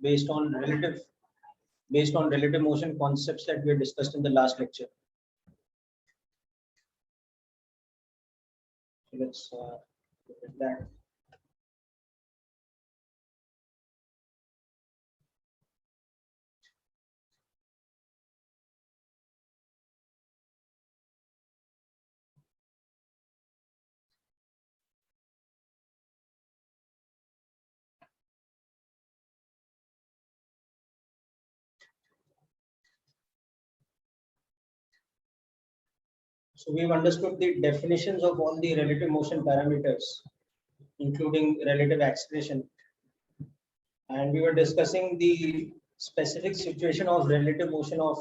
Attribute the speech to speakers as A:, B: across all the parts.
A: based on relative motion concepts that we had discussed in the last lecture. So let's look at that. So we've understood the definitions of all the relative motion parameters, including relative acceleration. And we were discussing the specific situation of relative motion of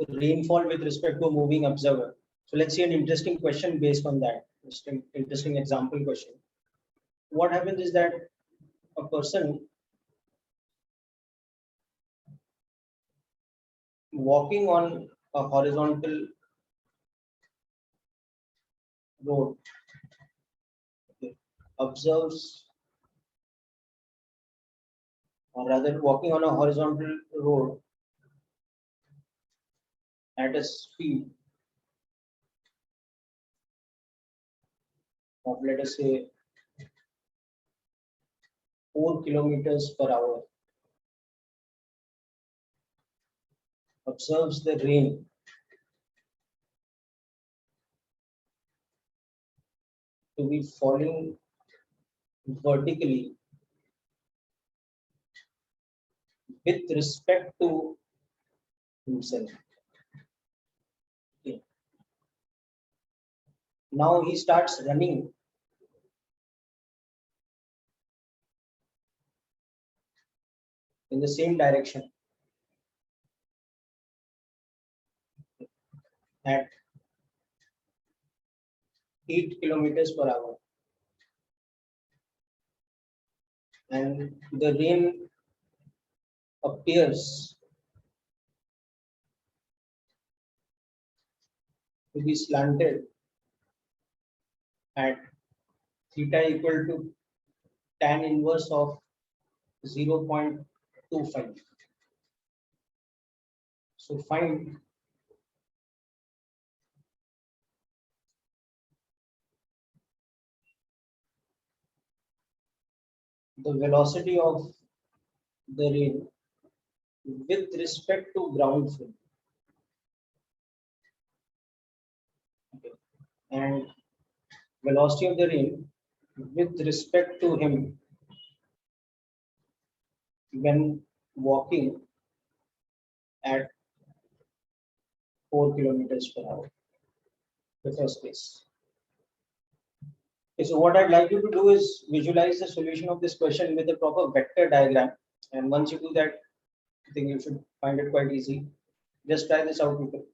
A: rainfall with respect to a moving observer. So let's see an interesting question based on that. Interesting example question. What happens is that a person walking on a horizontal road, okay, observes, or rather walking on a horizontal road at a speed of, let us say, 4 kilometers per hour, observes the rain to be falling vertically with respect to himself. Okay. Now he starts running in the same direction at 8 kilometers per hour, and the rain appears to be slanted at theta equal to tan inverse of 0.25. So find the velocity of the rain with respect to ground floor. Okay. And velocity of the rain with respect to him when walking at 4 kilometers per hour. The first case. Okay, so what I'd like you to do is visualize the solution of this question with a proper vector diagram. And once you do that, I think you should find it quite easy. Just try this out, people.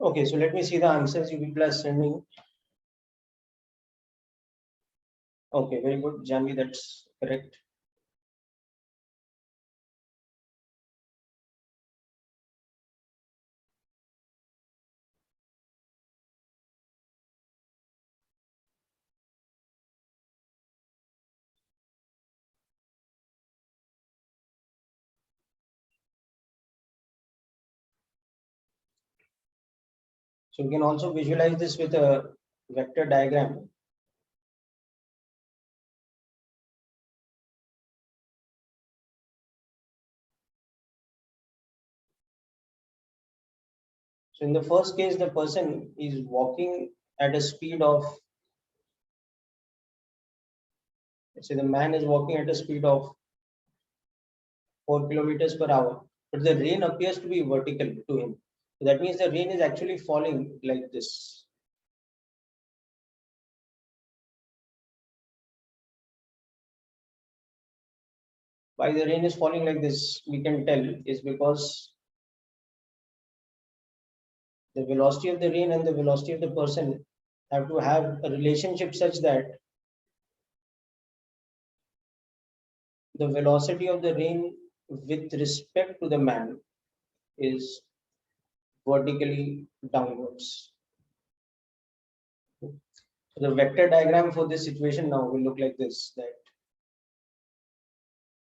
A: Okay, so let me see the answers you people are sending. Okay, very good, Janvi, that's correct. So you can also visualize this with a vector diagram. So in the first case, the person is walking at a speed of, let's say the man is walking at a speed of 4 kilometers per hour, but the rain appears to be vertical to him. So that means the rain is actually falling like this. Why the rain is falling like this, we can tell, is because the velocity of the rain and the velocity of the person have to have a relationship such that the velocity of the rain with respect to the man is vertically downwards. So the vector diagram for this situation now will look like this, that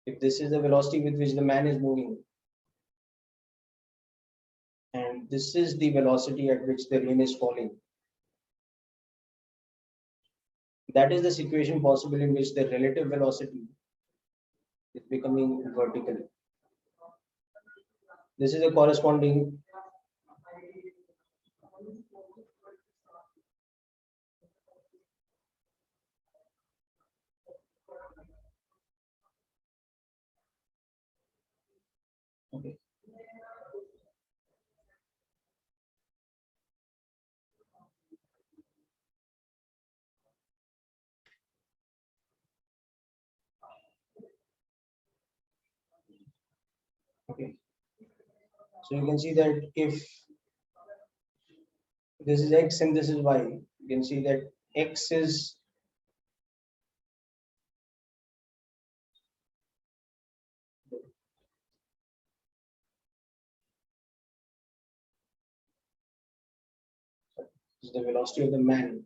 A: if this is the velocity with which the man is moving, and this is the velocity at which the rain is falling, that is the situation possible in which the relative velocity is becoming vertical. This is a corresponding okay. Okay. So you can see that if this is x and this is y, you can see that x is the velocity of the man.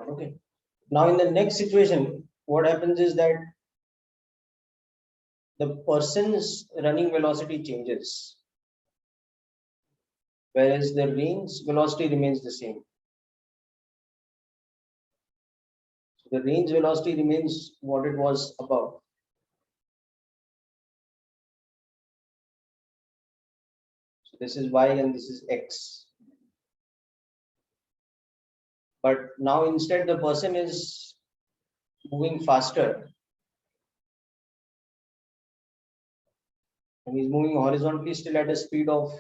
A: Okay. Now in the next situation, what happens is that the person's running velocity changes, whereas the rain's velocity remains the same. So the rain's velocity remains what it was above. So this is y and this is x. But now instead the person is moving faster and he's moving horizontally still at a speed of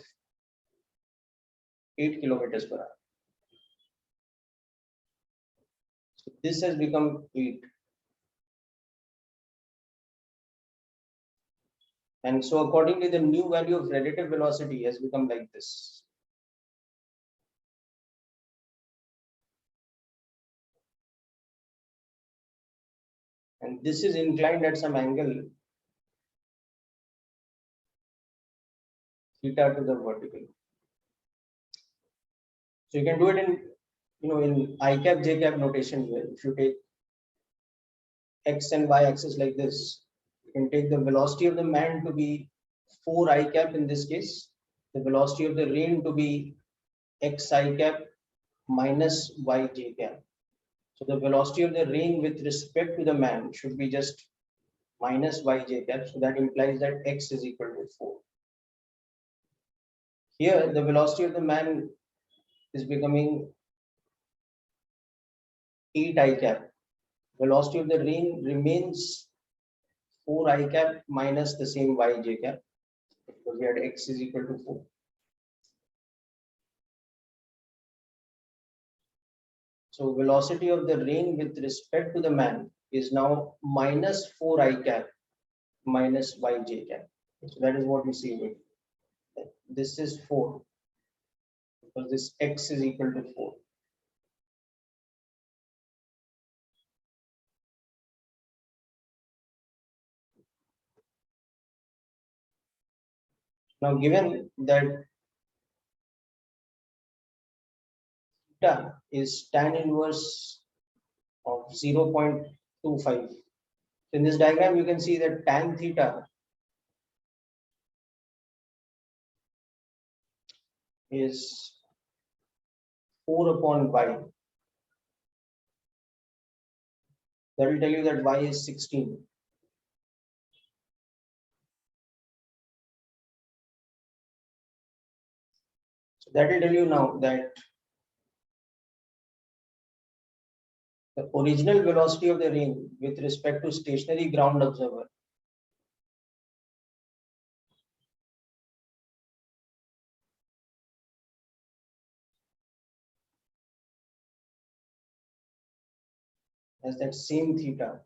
A: 8 kilometers per hour. So this has become 8. And so accordingly, the new value of relative velocity has become like this. And this is inclined at some angle theta to the vertical. So you can do it in I cap j cap notation here. If you take x and y axis like this, you can take the velocity of the man to be 4 I cap in this case, the velocity of the rain to be x I cap minus y j cap. So the velocity of the rain with respect to the man should be just minus y j cap. So that implies that x is equal to 4. Here, the velocity of the man is becoming 8 I cap. Velocity of the rain remains 4 I cap minus the same y j cap. because we had x is equal to 4. So velocity of the rain with respect to the man is now minus 4 I cap minus yj cap. So that is what we see with this is 4 because this x is equal to 4. Now given that theta is tan inverse of 0.25. In this diagram you can see that tan theta is 4 upon y. That will tell you that y is 16. So that will tell you now that the original velocity of the rain with respect to stationary ground observer has that same theta.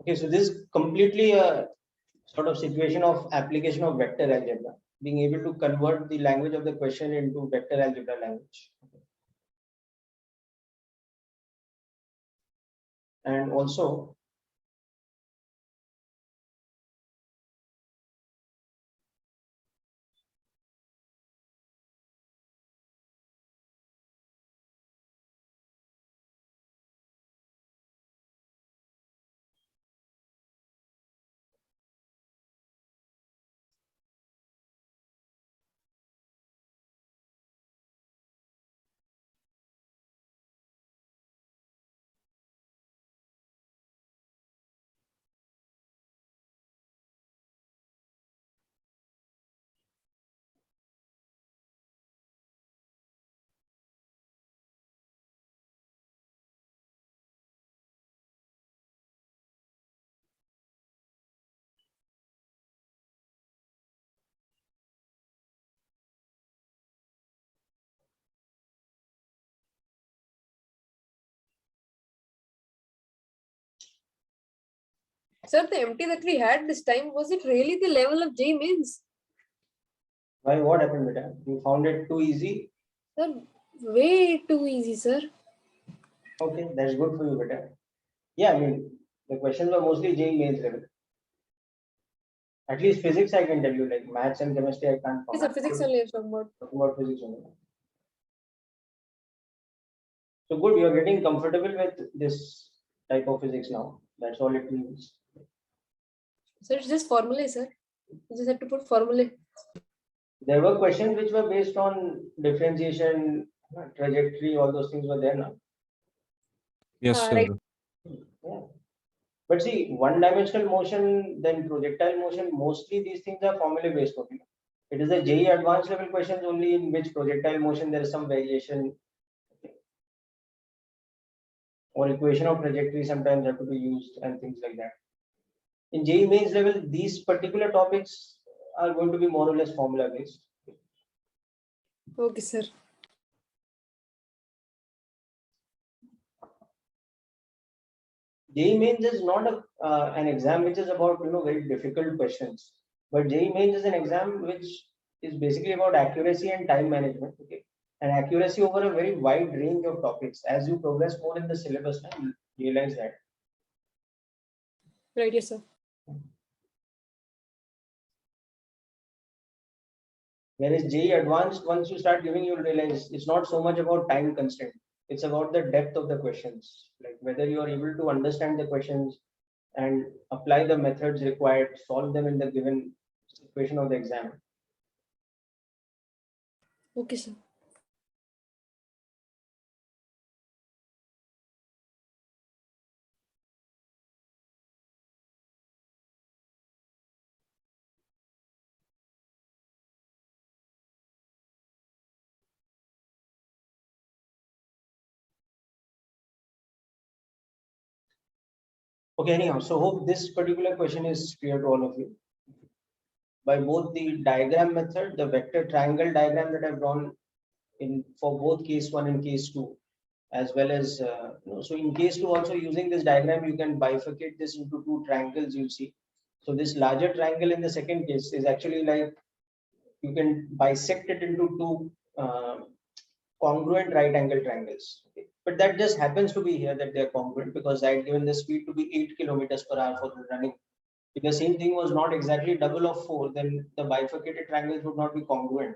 A: Okay, so this is completely a sort of situation of application of vector algebra, being able to convert the language of the question into vector algebra language. And also
B: Sir, the empty that we had this time, was it really the level of J mains?
A: why what happened, beta? You found it too easy?
B: Sir, way too easy, sir.
A: Okay, that's good for you, beta. Yeah, I mean the questions were mostly JEE mains level. At least physics I can tell you, like maths and chemistry I can't
B: Yes,
A: comment.
B: sir, physics only is talking about.
A: Talking about physics only. So good, you are getting comfortable with this type of physics now. That's all it means.
B: Sir, it's just formulae, sir. You just have to put formulae.
A: There were questions which were based on differentiation, trajectory, all those things were there now.
C: Yes, sir.
B: Right.
A: Yeah. But see, one-dimensional motion, then projectile motion, mostly these things are formula based only. It is the JEE advanced level questions only in which projectile motion there is some variation or equation of trajectory sometimes have to be used and things like that. In JEE mains level, these particular topics are going to be more or less formula based.
B: Okay, sir.
A: JEE mains is not an exam which is about very difficult questions, but JEE mains is an exam which is basically about accuracy and time management. Okay, and accuracy over a very wide range of topics. As you progress more in the syllabus, you realize that.
B: Right, yes, sir.
A: Whereas JEE advanced, once you start giving, you'll realize it's not so much about time constraint. It's about the depth of the questions, like whether you are able to understand the questions, and apply the methods required, solve them in the given situation of the exam.
B: Okay, sir.
A: Okay, anyhow, so hope this particular question is clear to all of you. By both the diagram method, the vector triangle diagram that I've drawn in for both case 1 and case 2, as well as so in case 2 also, using this diagram you can bifurcate this into two triangles, you'll see. So this larger triangle in the second case is actually like you can bisect it into two congruent right angle triangles. Okay. But that just happens to be here that they are congruent because I had given the speed to be 8 kilometers per hour for the running. If the same thing was not exactly double of 4, then the bifurcated triangles would not be congruent.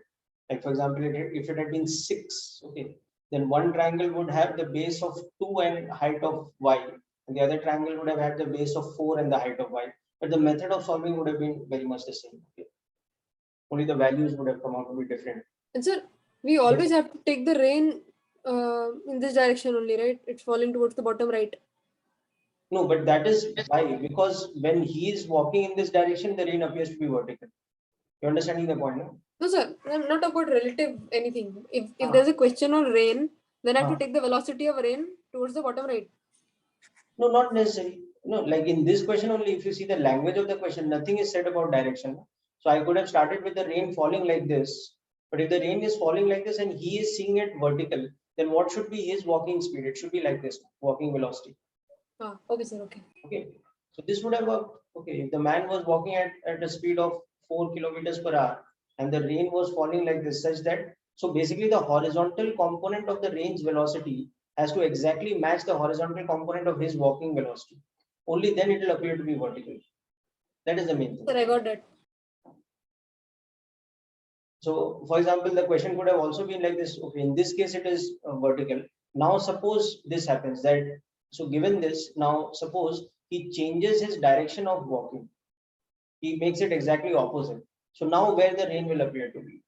A: Like for example, if it had been 6, okay, then one triangle would have the base of 2 and height of y, and the other triangle would have had the base of 4 and the height of y. But the method of solving would have been very much the same. Okay. Only the values would have come out to be different.
B: And sir, we always have to take the rain in this direction only, right? It's falling towards the bottom right.
A: No, but that is why, because when he is walking in this direction, the rain appears to be vertical. You understanding the point? No?
B: No, sir, I'm not about relative anything. If there's a question on rain, then I have to take the velocity of rain towards the bottom right.
A: No, not necessarily. No, like in this question only, if you see the language of the question, nothing is said about direction. So I could have started with the rain falling like this. But if the rain is falling like this and he is seeing it vertical, then what should be his walking speed? It should be like this, walking velocity.
B: Okay, sir. Okay.
A: Okay. So this would have worked. Okay. If the man was walking at a speed of 4 kilometers per hour and the rain was falling like this, such that, so basically the horizontal component of the rain's velocity has to exactly match the horizontal component of his walking velocity. Only then it will appear to be vertical. That is the main thing.
B: Sir, I got that.
A: So, for example, the question could have also been like this. Okay, in this case, it is vertical. Now, suppose this happens that, so given this, now suppose he changes his direction of walking. He makes it exactly opposite. So now where the rain will appear to be.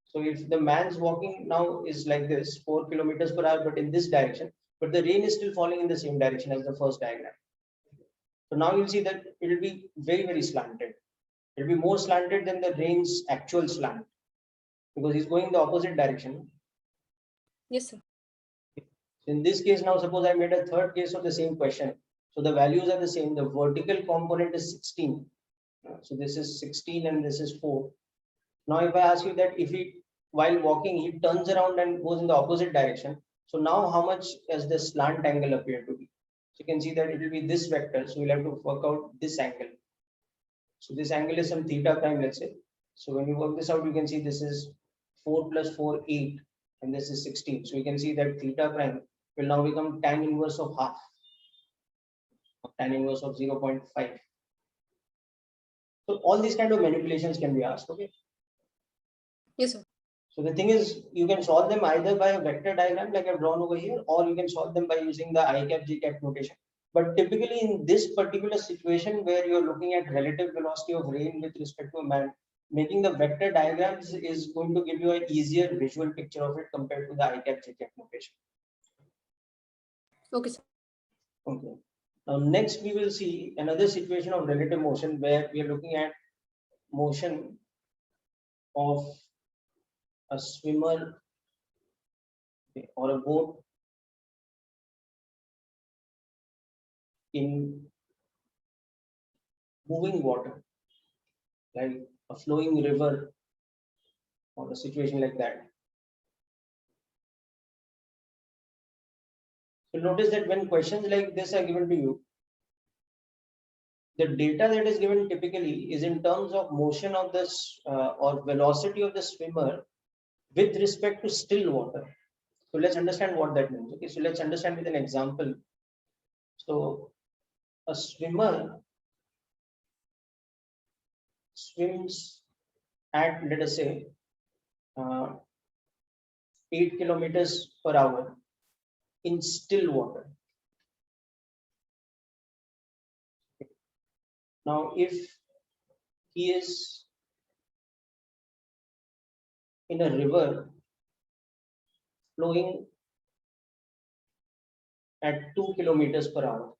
A: So if the man's walking now is like this, 4 kilometers per hour, but in this direction, but the rain is still falling in the same direction as the first diagram. So now you'll see that it will be very, very slanted. It will be more slanted than the rain's actual slant because he's going the opposite direction.
B: Yes, sir.
A: In this case, now suppose I made a third case of the same question. So the values are the same. The vertical component is 16. So this is 16 and this is 4. Now, if I ask you that if he, while walking, he turns around and goes in the opposite direction. So now how much does the slant angle appear to be? So you can see that it will be this vector. So we'll have to work out this angle. So this angle is some theta prime, let's say. So when you work this out, you can see this is 4 plus 4, 8. And this is 16. So you can see that theta prime will now become tan inverse of half. Tan inverse of 0.5. So all these kind of manipulations can be asked, okay?
B: Yes, sir.
A: So the thing is, you can solve them either by a vector diagram like I've drawn over here, or you can solve them by using the I cap J cap notation. But typically in this particular situation where you're looking at relative velocity of rain with respect to a man, making the vector diagrams is going to give you an easier visual picture of it compared to the I cap J cap notation.
B: Okay, sir.
A: Okay. Now next we will see another situation of relative motion where we are looking at motion of a swimmer or a boat in moving water, like a flowing river or a situation like that. So notice that when questions like this are given to you, the data that is given typically is in terms of motion of this or velocity of the swimmer with respect to still water. So let's understand what that means. Okay, so let's understand with an example. So a swimmer swims at, let us say, 8 kilometers per hour in still water. Now, if he is in a river flowing at 2 kilometers per hour,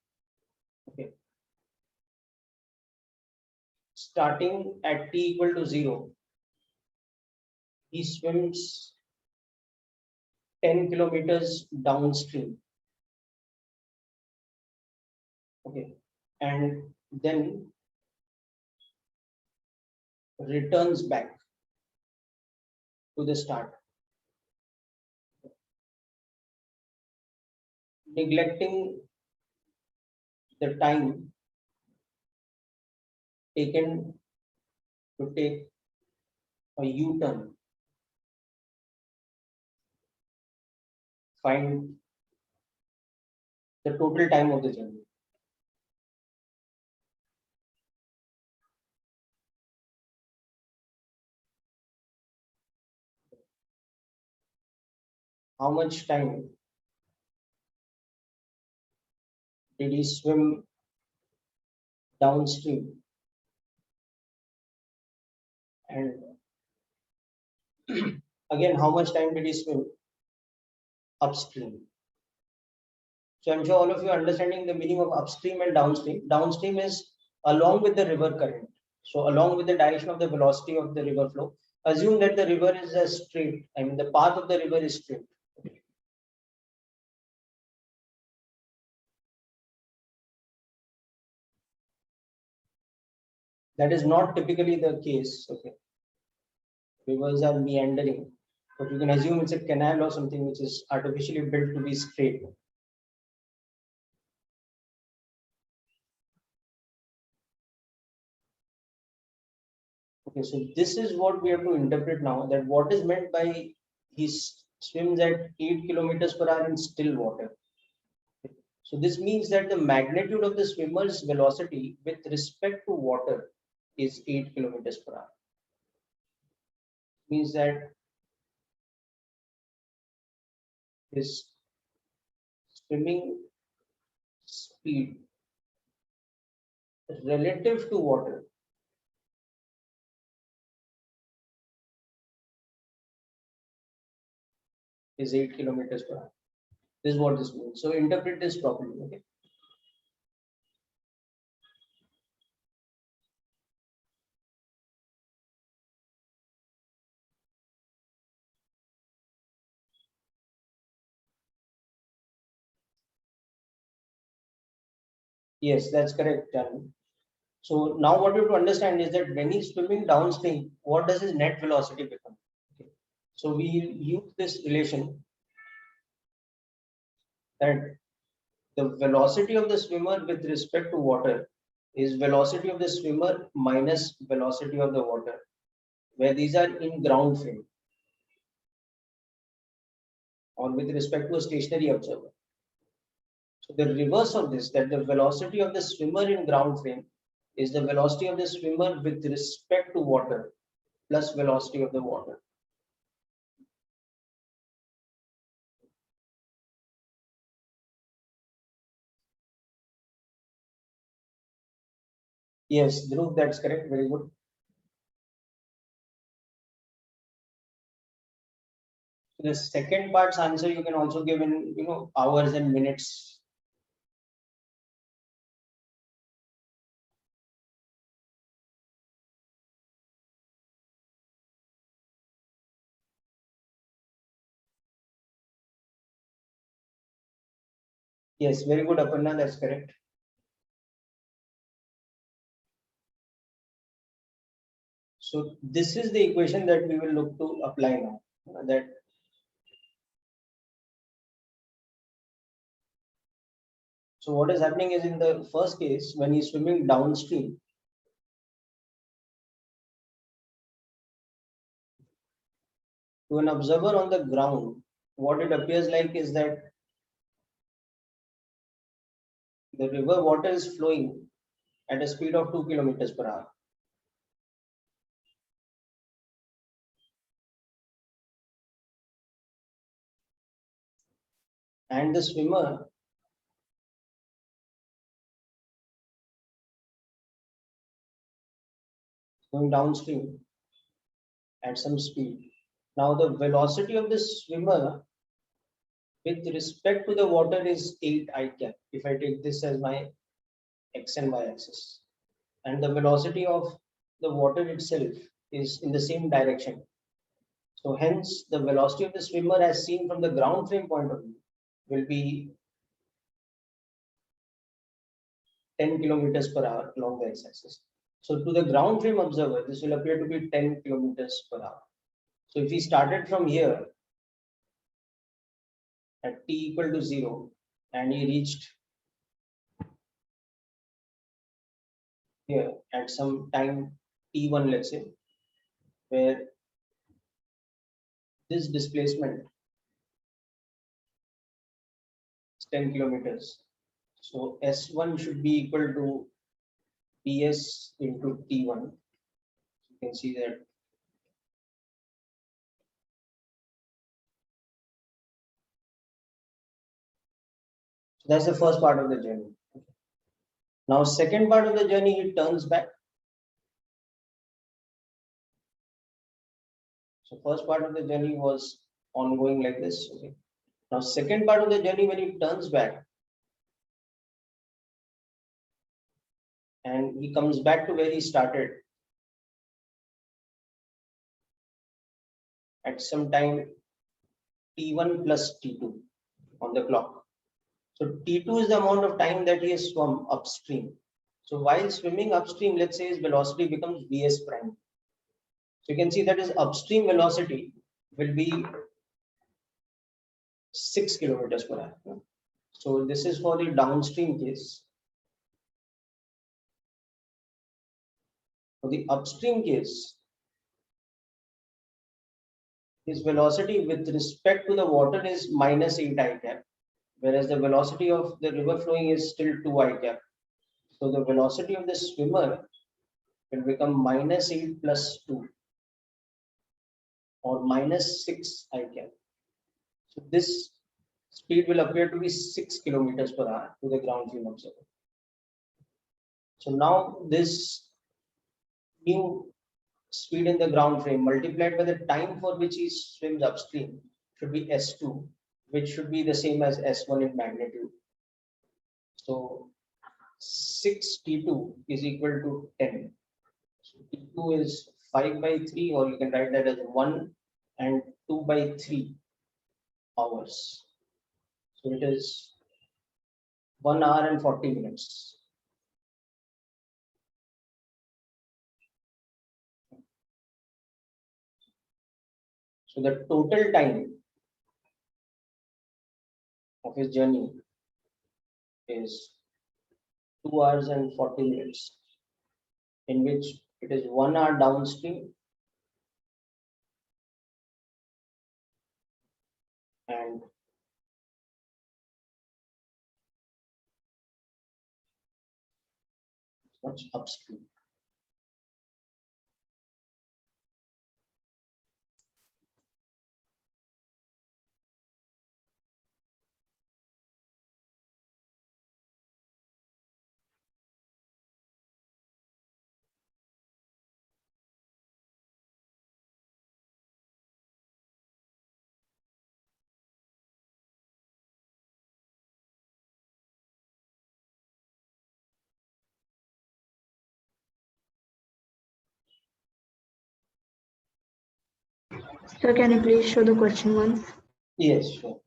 A: okay, starting at t equal to 0, he swims 10 kilometers downstream, okay, and then returns back to the start, neglecting the time taken to take a U-turn, find the total time of the journey. How much time did he swim downstream? And again, how much time did he swim upstream? So I'm sure all of you are understanding the meaning of upstream and downstream. Downstream is along with the river current. So along with the direction of the velocity of the river flow, assume that the river is a straight. I mean, the path of the river is straight. That is not typically the case. Okay, rivers are meandering, but you can assume it's a canal or something which is artificially built to be straight. Okay, so this is what we have to interpret now, that what is meant by he swims at 8 kilometers per hour in still water. So this means that the magnitude of the swimmer's velocity with respect to water is 8 kilometers per hour. Means that his swimming speed relative to water is 8 kilometers per hour. This is what this means. So interpret this properly. Okay. Yes, that's correct, Janvi. So now what we have to understand is that when he's swimming downstream, what does his net velocity become? Okay. So we use this relation that the velocity of the swimmer with respect to water is velocity of the swimmer minus velocity of the water, where these are in ground frame or with respect to a stationary observer. So the reverse of this, that the velocity of the swimmer in ground frame is the velocity of the swimmer with respect to water plus velocity of the water. Yes, Dhruv, that's correct. Very good. The second part's answer you can also give in hours and minutes. Yes, very good, Aparna. That's correct. So this is the equation that we will look to apply now. That so what is happening is in the first case when he's swimming downstream, to an observer on the ground, what it appears like is that the river water is flowing at a speed of 2 kilometers per hour. And the swimmer going downstream at some speed. Now the velocity of the swimmer with respect to the water is 8 I cap. If I take this as my x and y axis, and the velocity of the water itself is in the same direction. So hence the velocity of the swimmer as seen from the ground frame point of view will be 10 kilometers per hour along the x-axis. So to the ground frame observer, this will appear to be 10 kilometers per hour. So if we started from here at t equal to 0 and he reached here at some time t1, let's say, where this displacement is 10 kilometers. So S1 should be equal to ds into t1. You can see that so that's the first part of the journey. Now, second part of the journey, he turns back. So first part of the journey was ongoing like this. Okay. Now, second part of the journey, when he turns back and he comes back to where he started at some time t1 plus t2 on the clock. So t2 is the amount of time that he has swum upstream. So while swimming upstream, let's say his velocity becomes vs prime. So you can see that his upstream velocity will be 6 kilometers per hour. So this is for the downstream case. For the upstream case, his velocity with respect to the water is minus 8 I cap, whereas the velocity of the river flowing is still 2 I cap. So the velocity of the swimmer will become minus 8 plus 2 or minus 6 I cap. So this speed will appear to be 6 kilometers per hour to the ground frame observer. So now this new speed in the ground frame multiplied by the time for which he swims upstream should be S2, which should be the same as S1 in magnitude. So 6 T2 is equal to 10. So T2 is 5 by 3, or you can write that as 1 and 2 by 3 hours. So it is 1 hour and 40 minutes. So the total time of his journey is 2 hours and 40 minutes, in which it is 1 hour downstream and much upstream.
D: Sir, can you please show the question once?
A: Yes, sure.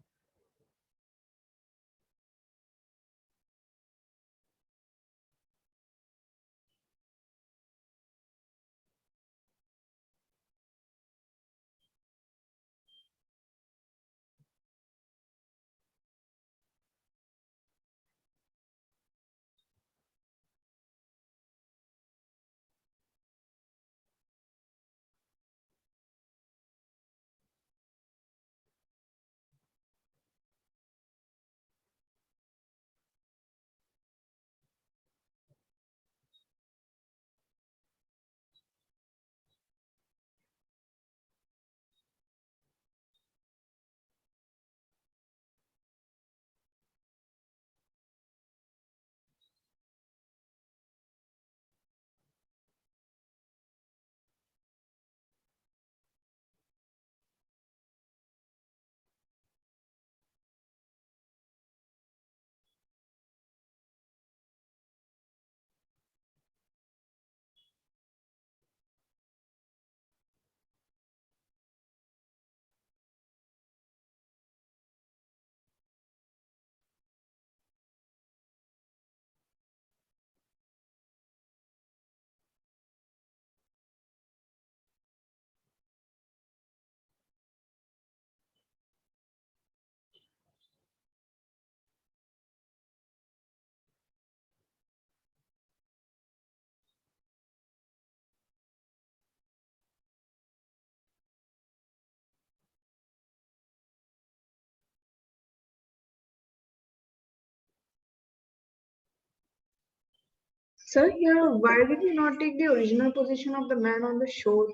D: Sir, here, why did you not take the original position of the man on the shore?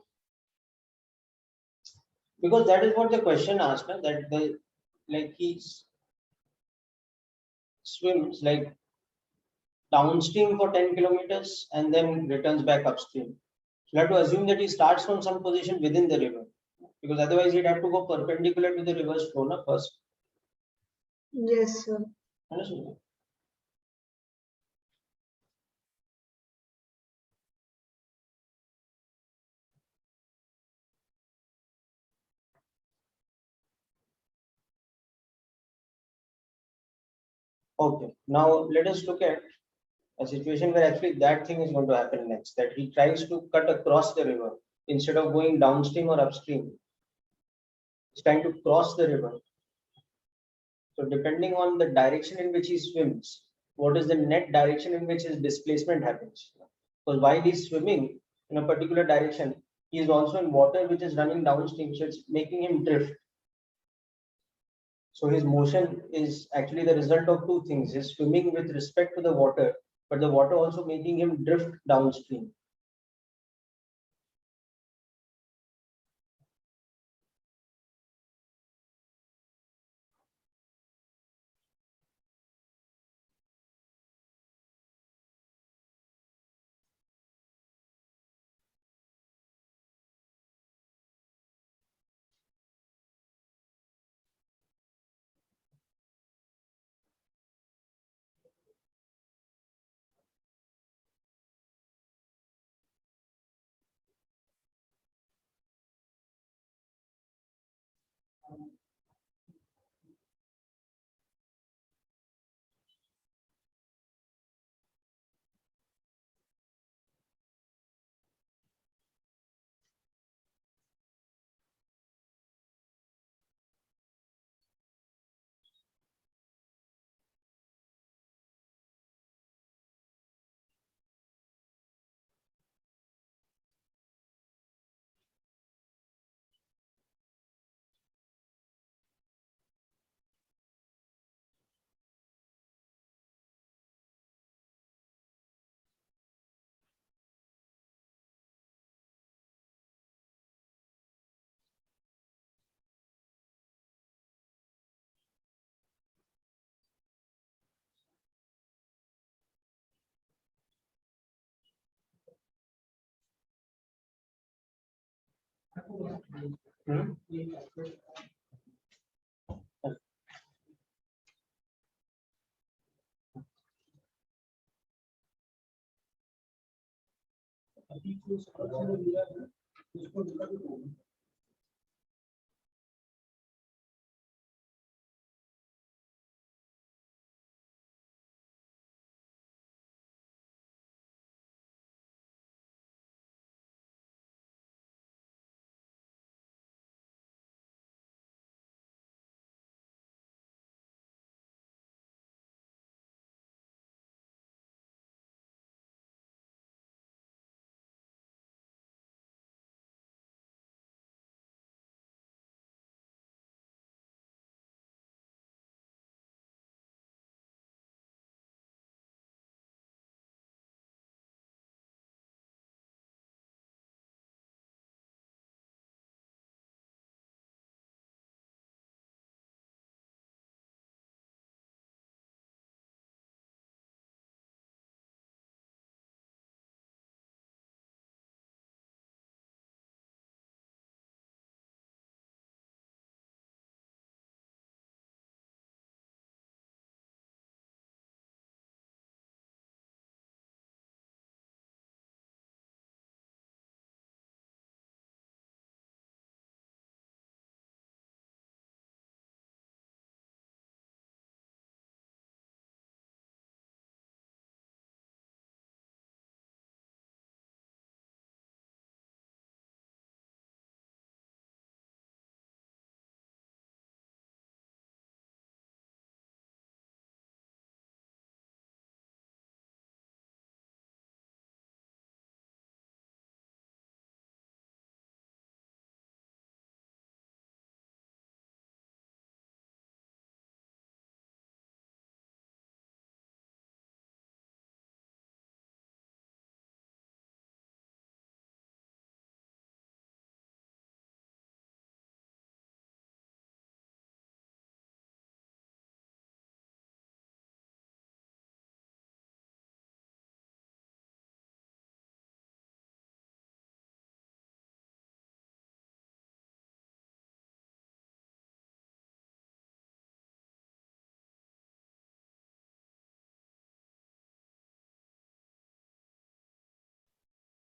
A: Because that is what the question asked, na, that the like he swims like downstream for 10 kilometers and then returns back upstream. So you have to assume that he starts from some position within the river, because otherwise he'd have to go perpendicular to the river's flow na, first.
D: Yes, sir.
A: Understood? Okay, now let us look at a situation where actually that thing is going to happen next, that he tries to cut across the river instead of going downstream or upstream. He's trying to cross the river. So depending on the direction in which he swims, what is the net direction in which his displacement happens? Because while he's swimming in a particular direction, he is also in water which is running downstream, so it's making him drift. So his motion is actually the result of two things: his swimming with respect to the water, but the water also making him drift downstream. Hmm?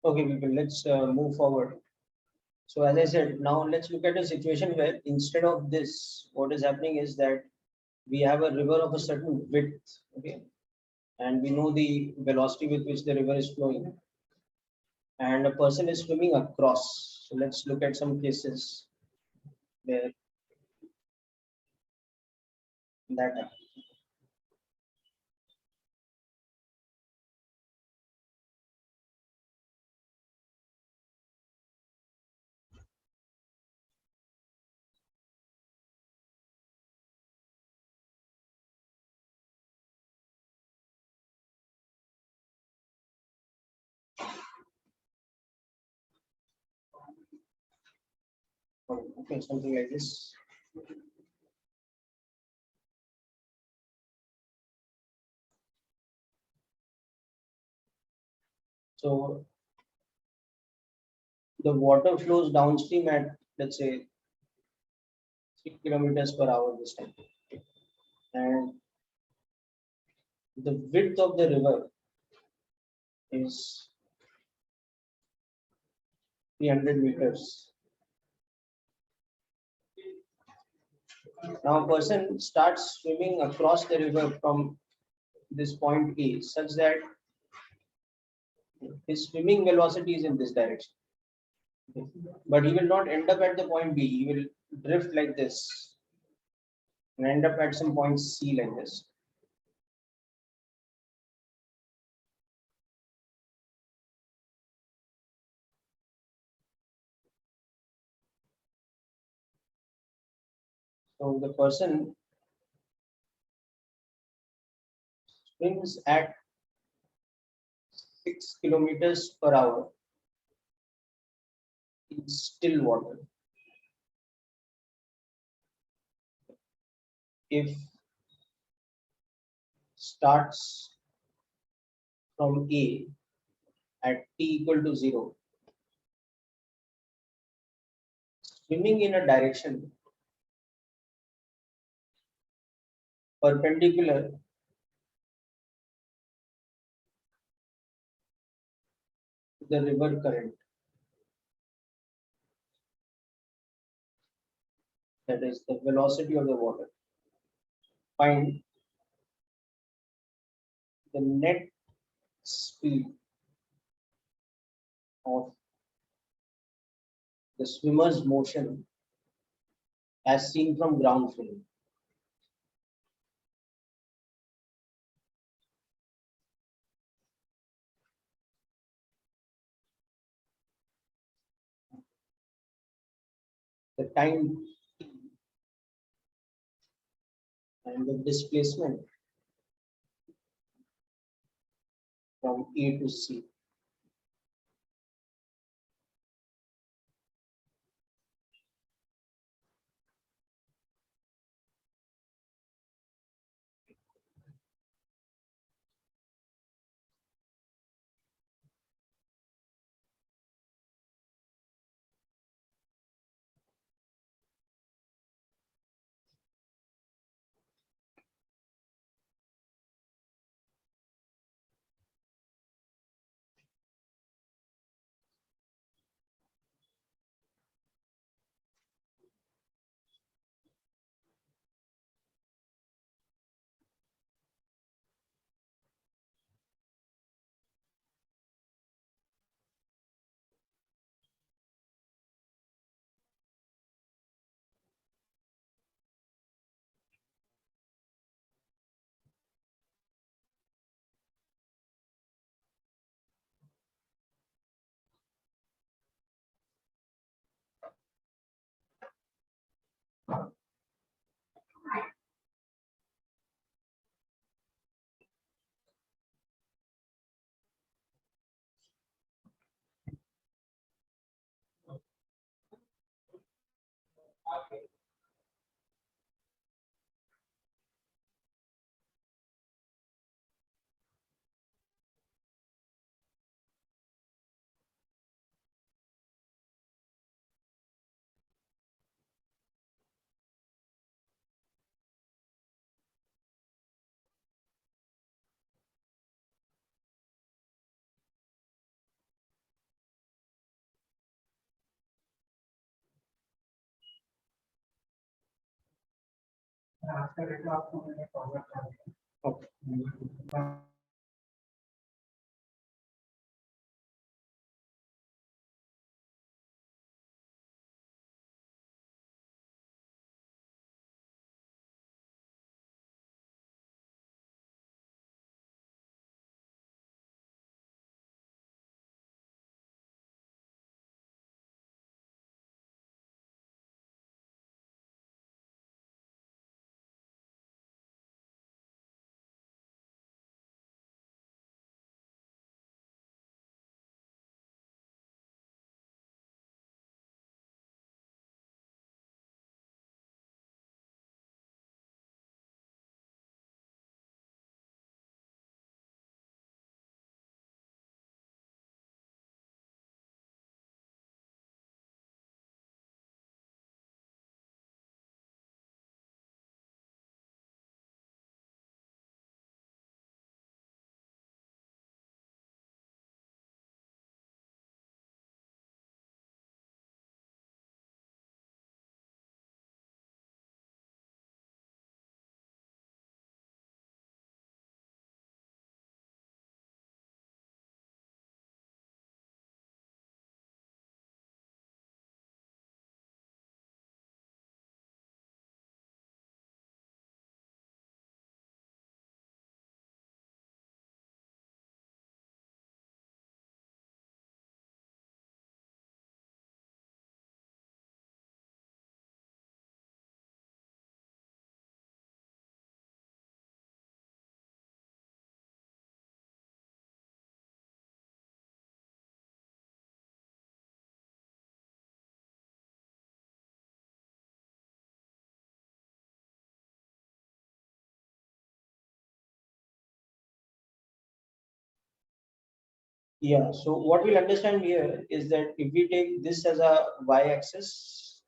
A: Okay, people, let's move forward. So as I said, now let's look at a situation where instead of this, what is happening is that we have a river of a certain width, okay, and we know the velocity with which the river is flowing, and a person is swimming across. So let's look at some cases where that happens. Okay, something like this. So the water flows downstream at, let's say, 6 kilometers per hour this time, and the width of the river is 300 meters. Now a person starts swimming across the river from this point A such that his swimming velocity is in this direction. But he will not end up at the point B. He will drift like this and end up at some point C like this. So the person swims at 6 kilometers per hour in still water. If starts from A at t equal to 0, swimming in a direction perpendicular to the river current, that is the velocity of the water. Find the net speed of the swimmer's motion as seen from ground floor. The time and the displacement from A to C. Okay. Yeah, so what we'll understand here is that if we take this as a y-axis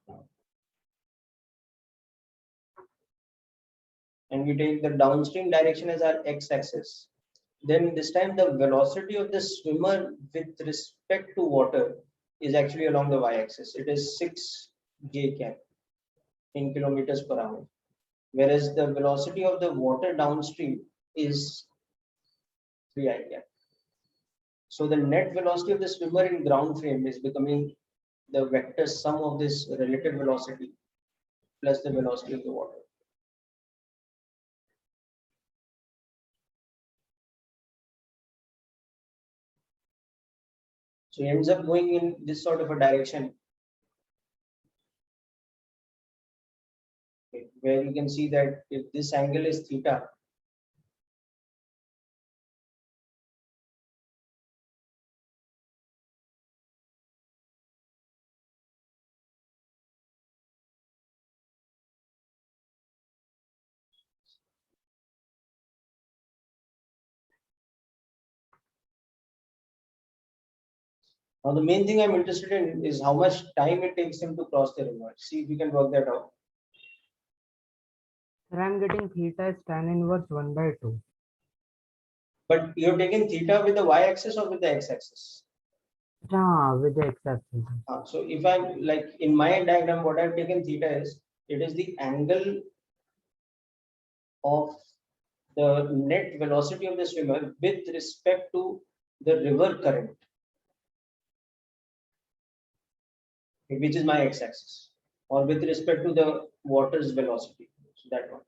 A: and we take the downstream direction as our x-axis, then this time the velocity of the swimmer with respect to water is actually along the y-axis. It is 6 j cap in kilometers per hour, whereas the velocity of the water downstream is 3 I cap. So the net velocity of the swimmer in ground frame is becoming the vector sum of this relative velocity plus the velocity of the water. So he ends up going in this sort of a direction, okay, where you can see that if this angle is theta, now the main thing I'm interested in is how much time it takes him to cross the river. See if we can work that out.
E: Sir, I'm getting theta is tan inverse 1 by 2.
A: But you're taking theta with the y-axis or with the x-axis?
E: Yeah, with the x-axis.
A: So if I'm like in my diagram, what I've taken theta is, it is the angle of the net velocity of the swimmer with respect to the river current, which is my x-axis, or with respect to the water's velocity. So that one.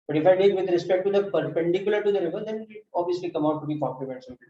A: But if I take with respect to the perpendicular to the river, then it obviously come out to be complement simply.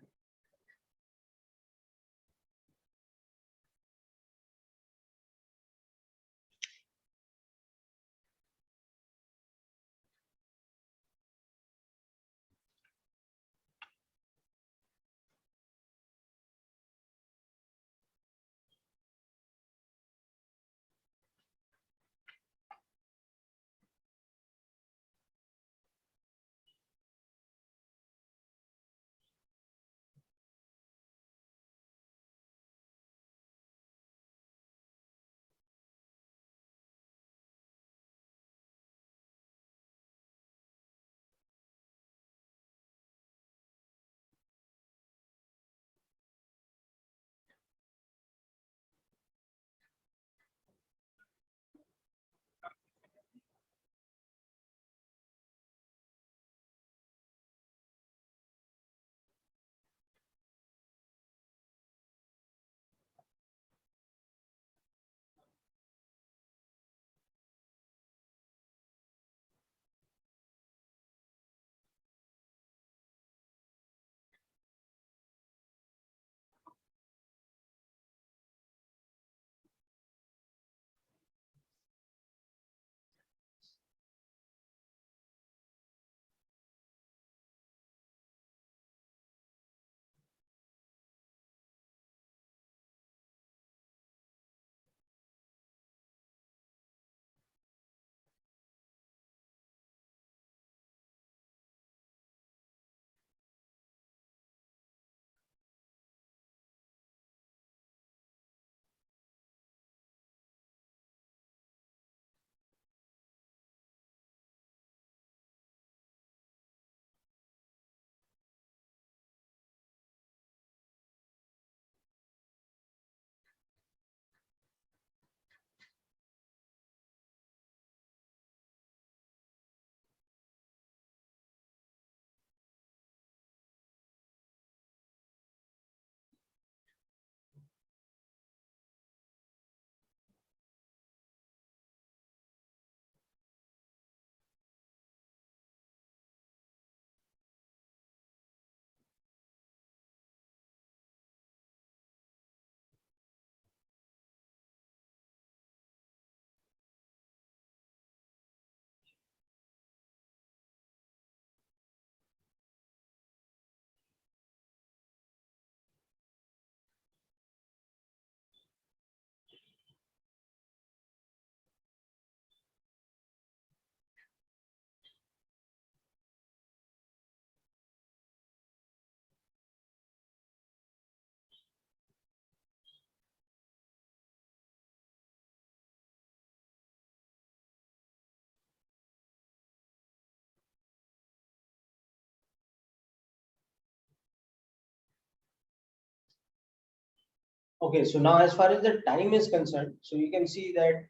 A: Okay, so now as far as the time is concerned, so you can see that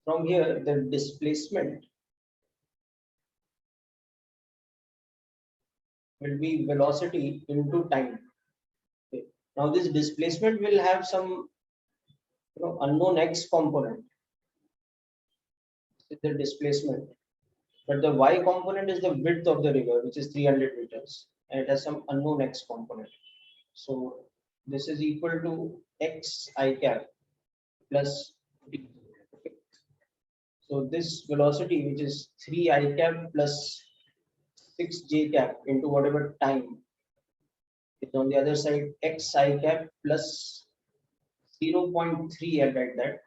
A: from here the displacement will be velocity into time. Okay. Now this displacement will have some unknown x component, is the displacement, but the y component is the width of the river, which is 300 meters, and it has some unknown x component. So this is equal to x I cap plus d. Okay. So this velocity, which is 3 I cap plus 6 j cap into whatever time is on the other side, x I cap plus 0.3, I'll write that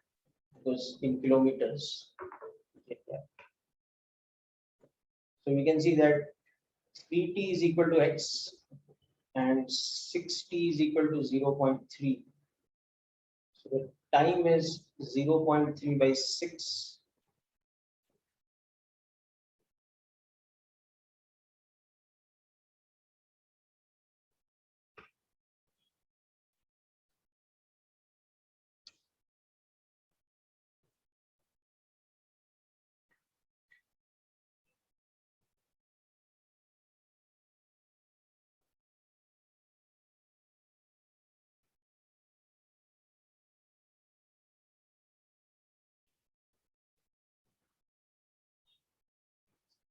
A: because in kilometers. So we can see that 3t is equal to x and 6t is equal to 0.3. So the time is 0.3 by 6.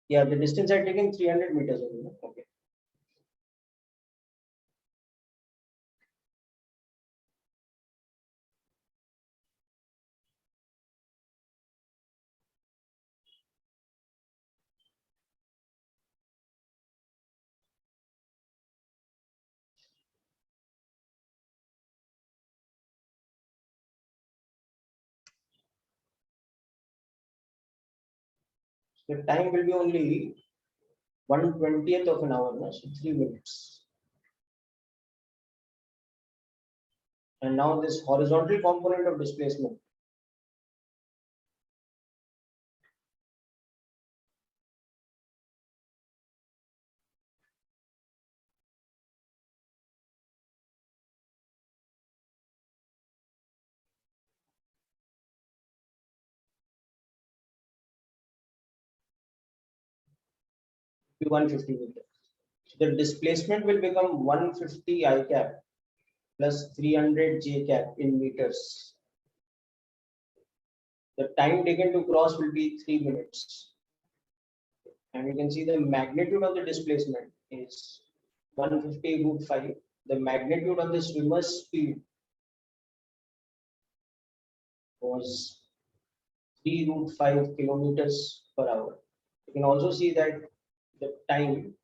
A: Yeah, the distance I taken 300 meters only. Okay. So the time will be only 1/20th of an hour, no? So 3 minutes. And now this horizontal component of displacement. Be 150 meters. So the displacement will become 150 I cap plus 300 j cap in meters. The time taken to cross will be 3 minutes. And you can see the magnitude of the displacement is 150 root 5. The magnitude of the swimmer's speed was 3 root 5 kilometers per hour. You can also see that the time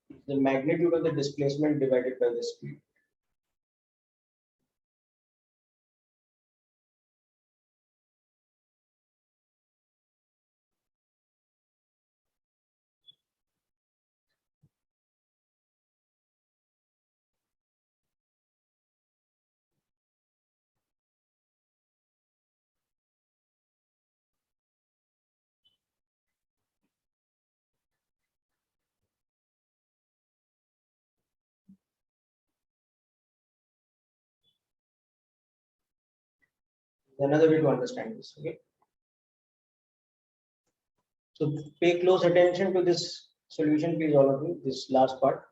A: is the magnitude of the displacement divided by the speed. Another way to understand this. Okay. So pay close attention to this solution, please, all of you, this last part.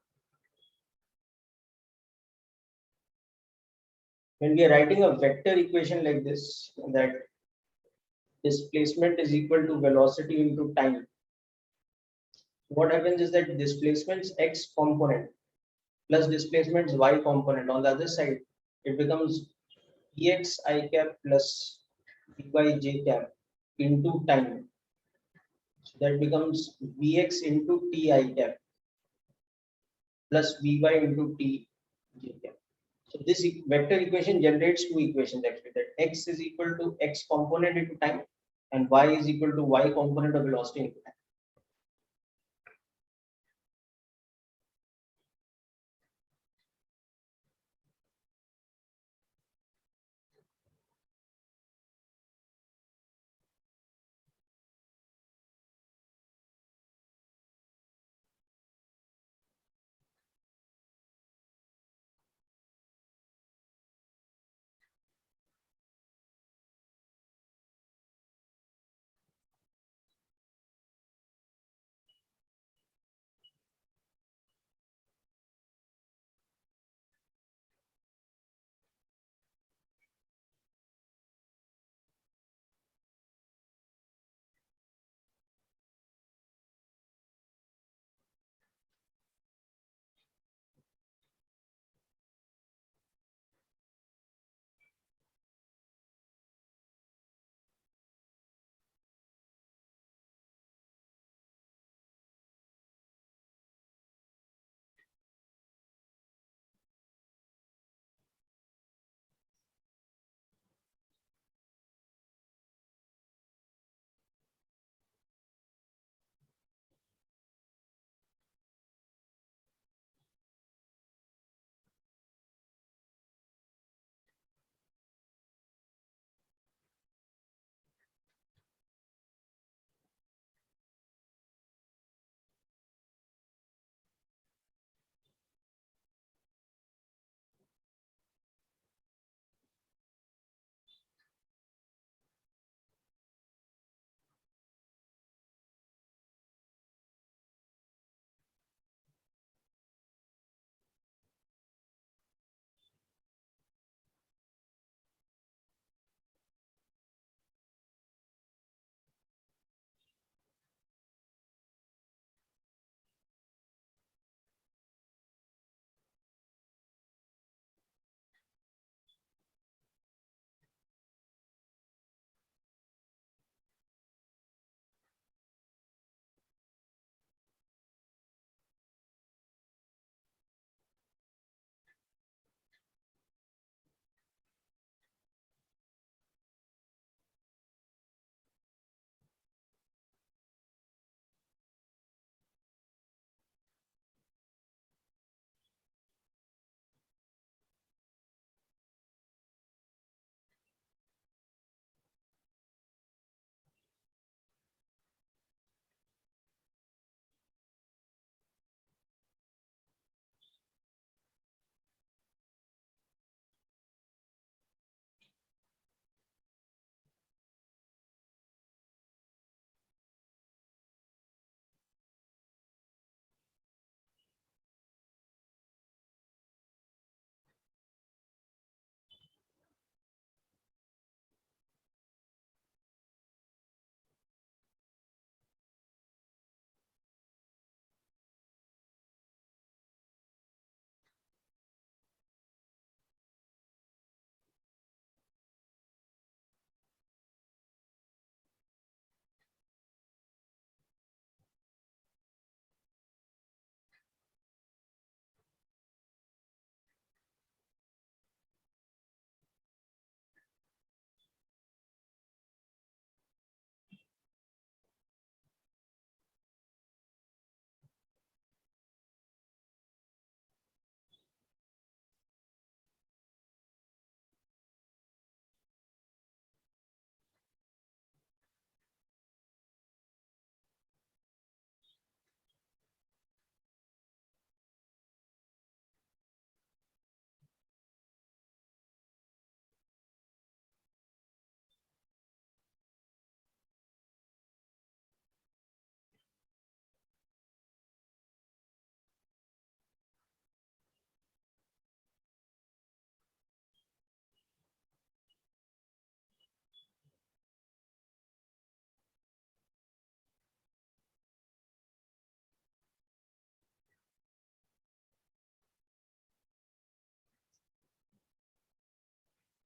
A: When we are writing a vector equation like this, that displacement is equal to velocity into time, what happens is that displacement's x component plus displacement's y component on the other side, it becomes ex I cap plus by j cap into time. So that becomes Vx into Ti cap plus Vy into T j cap. So this vector equation generates two equations actually, that x is equal to x component into time and y is equal to y component of velocity into time.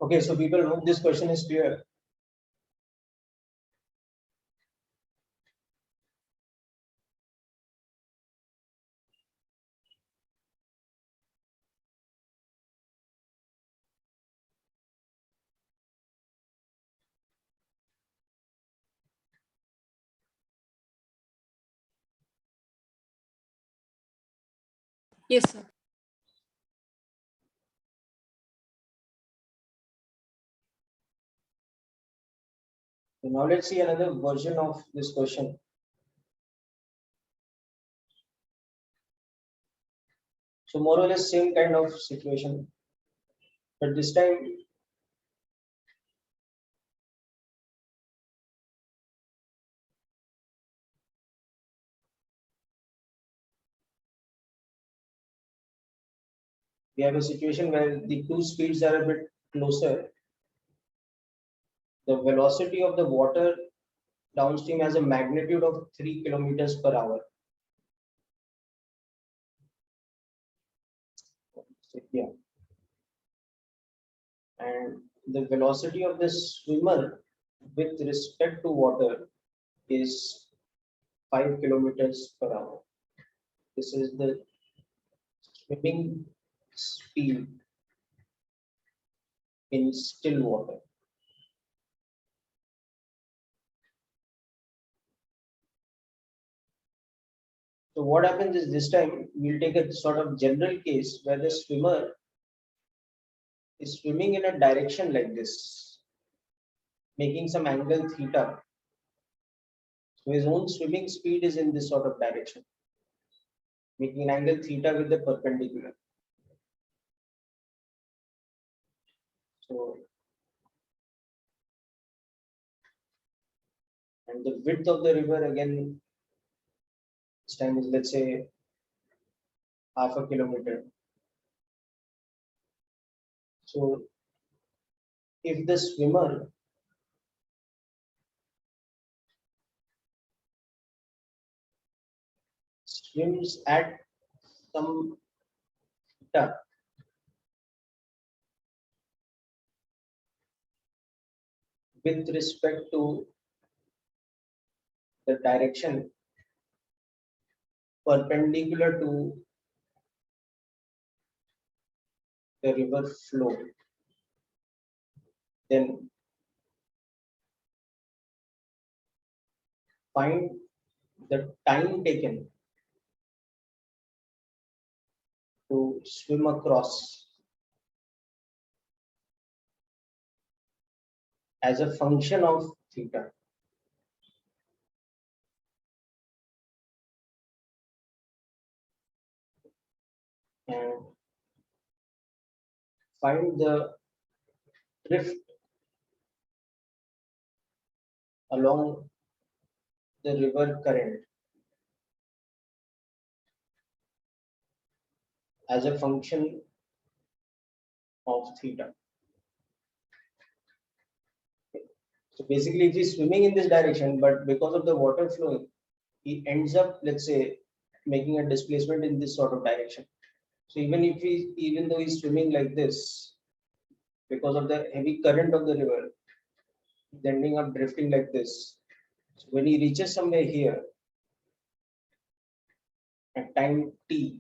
A: Okay, so people hope this question is clear.
B: Yes, sir.
A: So now let's see another version of this question. So more or less same kind of situation, but this time we have a situation where the two speeds are a bit closer. The velocity of the water downstream has a magnitude of 3 kilometers per hour. So, yeah. And the velocity of the swimmer with respect to water is 5 kilometers per hour. This is the swimming speed in still water. So what happens is this time we'll take a sort of general case where the swimmer is swimming in a direction like this, making some angle theta. So his own swimming speed is in this sort of direction, making an angle theta with the perpendicular. So, and the width of the river again, this time is, let's say, half a kilometer. So if the swimmer swims at some theta, with respect to the direction perpendicular to the river flow, then find the time taken to swim across as a function of theta. And find the drift along the river current as a function of theta. So basically, if he's swimming in this direction, but because of the water flowing, he ends up, let's say, making a displacement in this sort of direction. So even though he's swimming like this, because of the heavy current of the river, he's ending up drifting like this. So when he reaches somewhere here, at time t,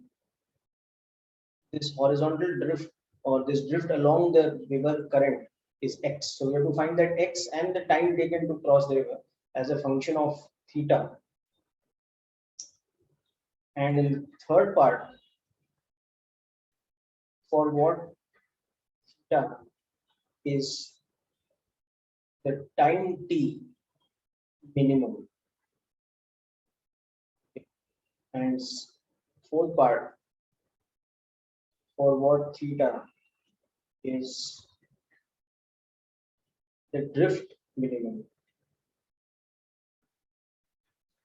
A: this horizontal drift or this drift along the river current is x. So we have to find that x and the time taken to cross the river as a function of theta. And in the third part, for what theta is the time t minimum. And fourth part, for what theta is the drift minimum.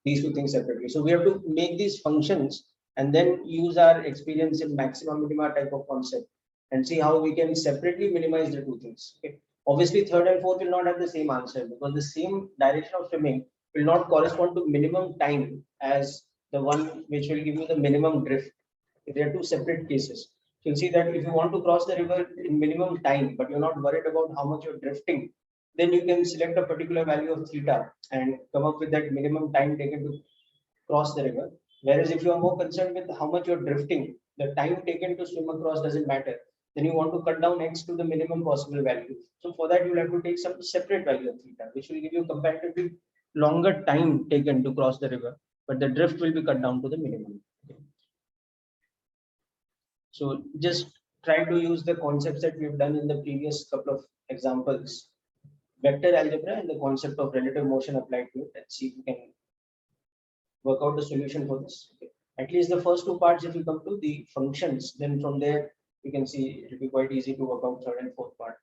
A: These two things separately. So we have to make these functions and then use our experience in maxima minima type of concept and see how we can separately minimize the two things. Okay. Obviously, third and fourth will not have the same answer because the same direction of swimming will not correspond to minimum time as the one which will give you the minimum drift. They are two separate cases. So you'll see that if you want to cross the river in minimum time, but you're not worried about how much you're drifting, then you can select a particular value of theta and come up with that minimum time taken to cross the river. Whereas if you are more concerned with how much you're drifting, the time taken to swim across doesn't matter. Then you want to cut down x to the minimum possible value. So for that, you'll have to take some separate value of theta, which will give you comparatively longer time taken to cross the river, but the drift will be cut down to the minimum. So just try to use the concepts that we've done in the previous couple of examples, vector algebra and the concept of relative motion applied to it, and see if you can work out the solution for this. Okay. At least the first two parts, if you come to the functions, then from there you can see it will be quite easy to work out third and fourth part.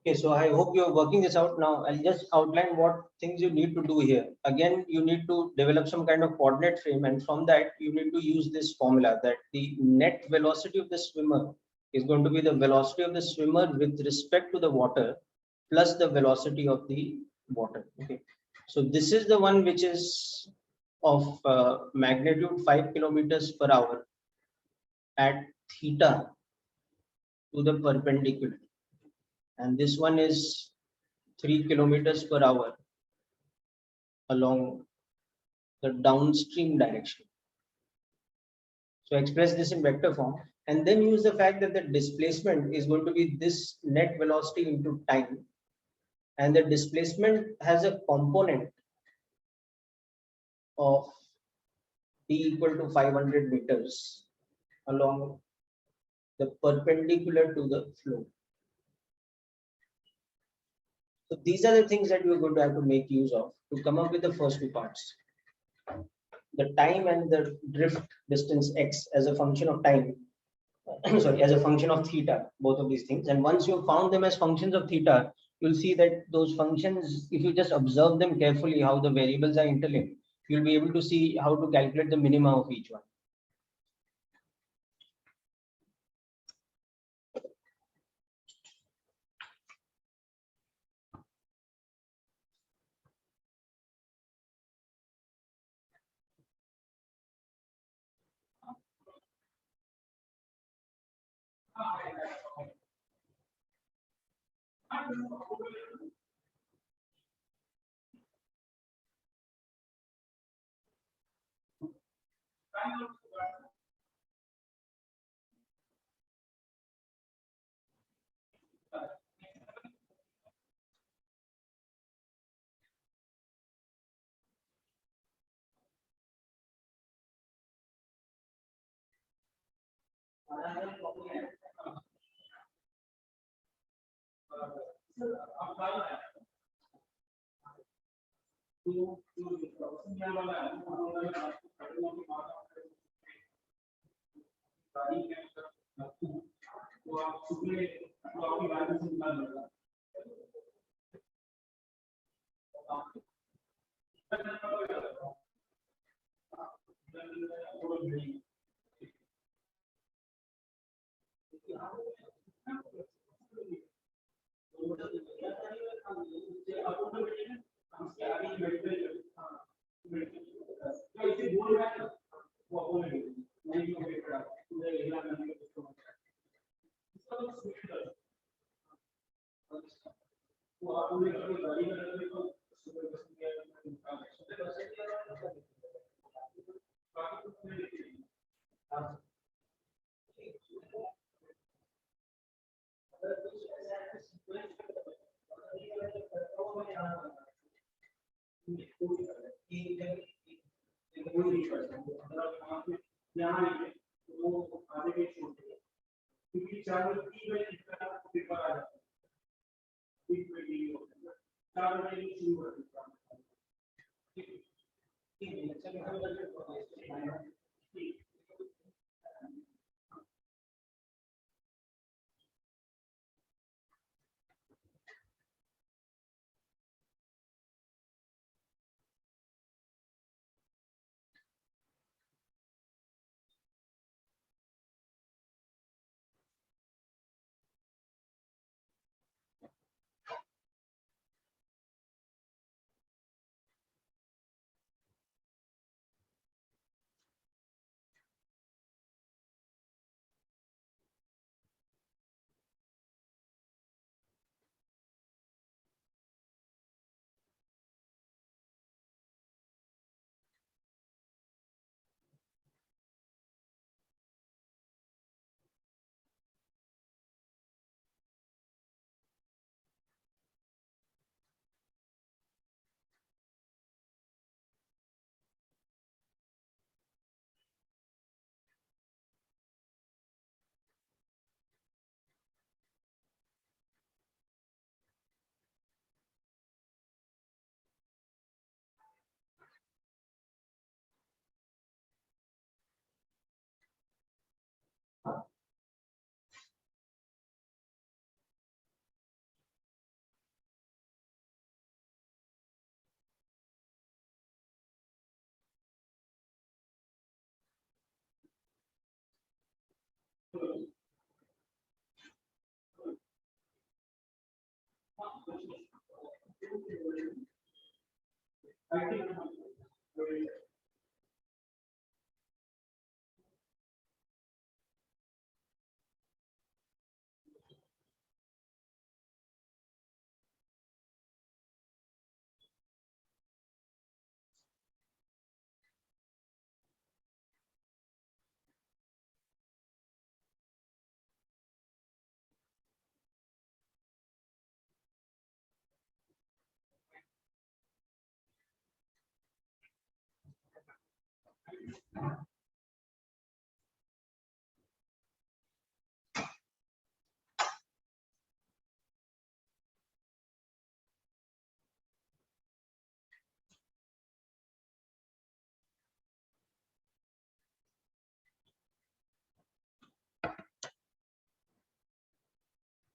A: Okay, so I hope you're working this out now. I'll just outline what things you need to do here. Again, you need to develop some kind of coordinate frame, and from that, you need to use this formula that the net velocity of the swimmer is going to be the velocity of the swimmer with respect to the water plus the velocity of the water. Okay, so this is the one which is of magnitude 5 kilometers per hour at theta to the perpendicular. And this one is 3 kilometers per hour along the downstream direction. So express this in vector form and then use the fact that the displacement is going to be this net velocity into time, and the displacement has a component of t equal to 500 meters along the perpendicular to the flow. So these are the things that we're going to have to make use of to come up with the first two parts. The time and the drift distance x as a function of time, sorry, as a function of theta, both of these things. And once you've found them as functions of theta, you'll see that those functions, if you just observe them carefully, how the variables are interlinked, you'll be able to see how to calculate the minima of each one.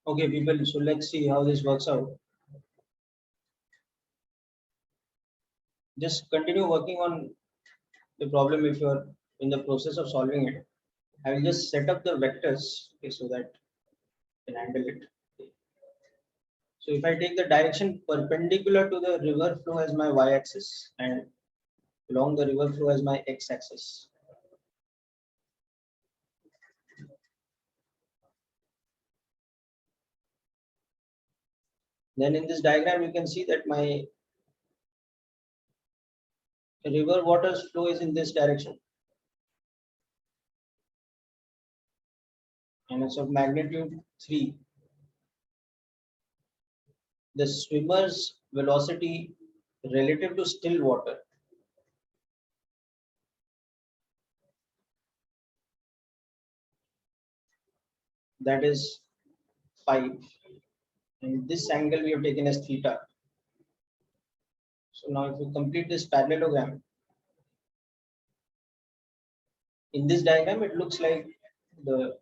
A: Okay, people, so let's see how this works out. just continue working on the problem if you're in the process of solving it. I will just set up the vectors, okay, so that you can handle it. So if I take the direction perpendicular to the river flow as my y-axis and along the river flow as my x-axis. Then in this diagram, you can see that my river water's flow is in this direction. And it's of magnitude 3. The swimmer's velocity relative to still water that is 5. And this angle we have taken as theta. So now if you complete this parallelogram, in this diagram, it looks like the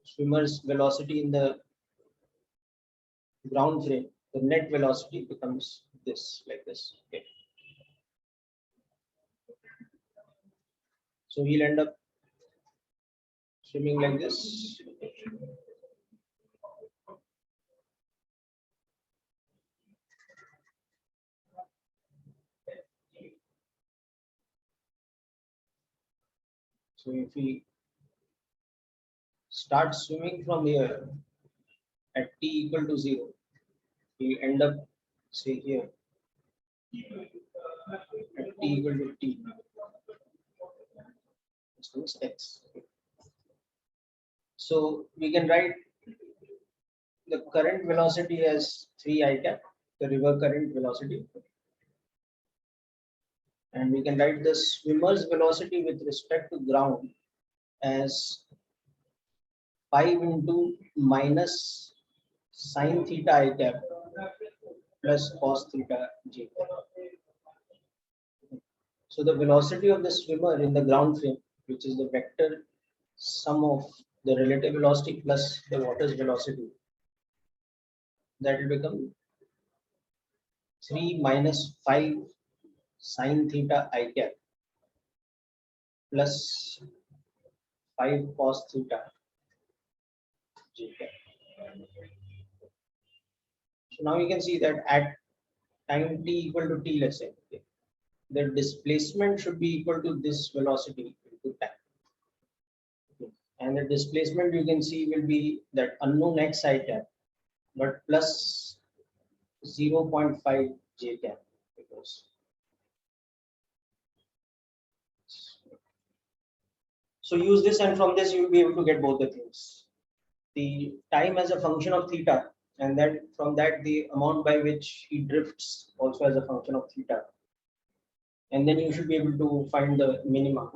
A: swimmer's velocity in the ground frame, the net velocity becomes this, like this. Okay. So he'll end up swimming like this. So if we start swimming from here at t equal to 0, we end up, say, here at t equal to t. This is x. So we can write the current velocity as 3 I cap, the river current velocity. And we can write the swimmer's velocity with respect to ground as 5 into minus sine theta I cap plus cos theta j cap. So the velocity of the swimmer in the ground frame, which is the vector sum of the relative velocity plus the water's velocity, that will become 3 minus 5 sine theta I cap plus 5 cos theta j cap. So now you can see that at time t equal to t, let's say, okay, the displacement should be equal to this velocity into time. Okay. And the displacement you can see will be that unknown x I cap, but plus 0.5 j cap, because so use this, and from this you will be able to get both the things. The time as a function of theta, and that from that the amount by which he drifts also as a function of theta. And then you should be able to find the minima.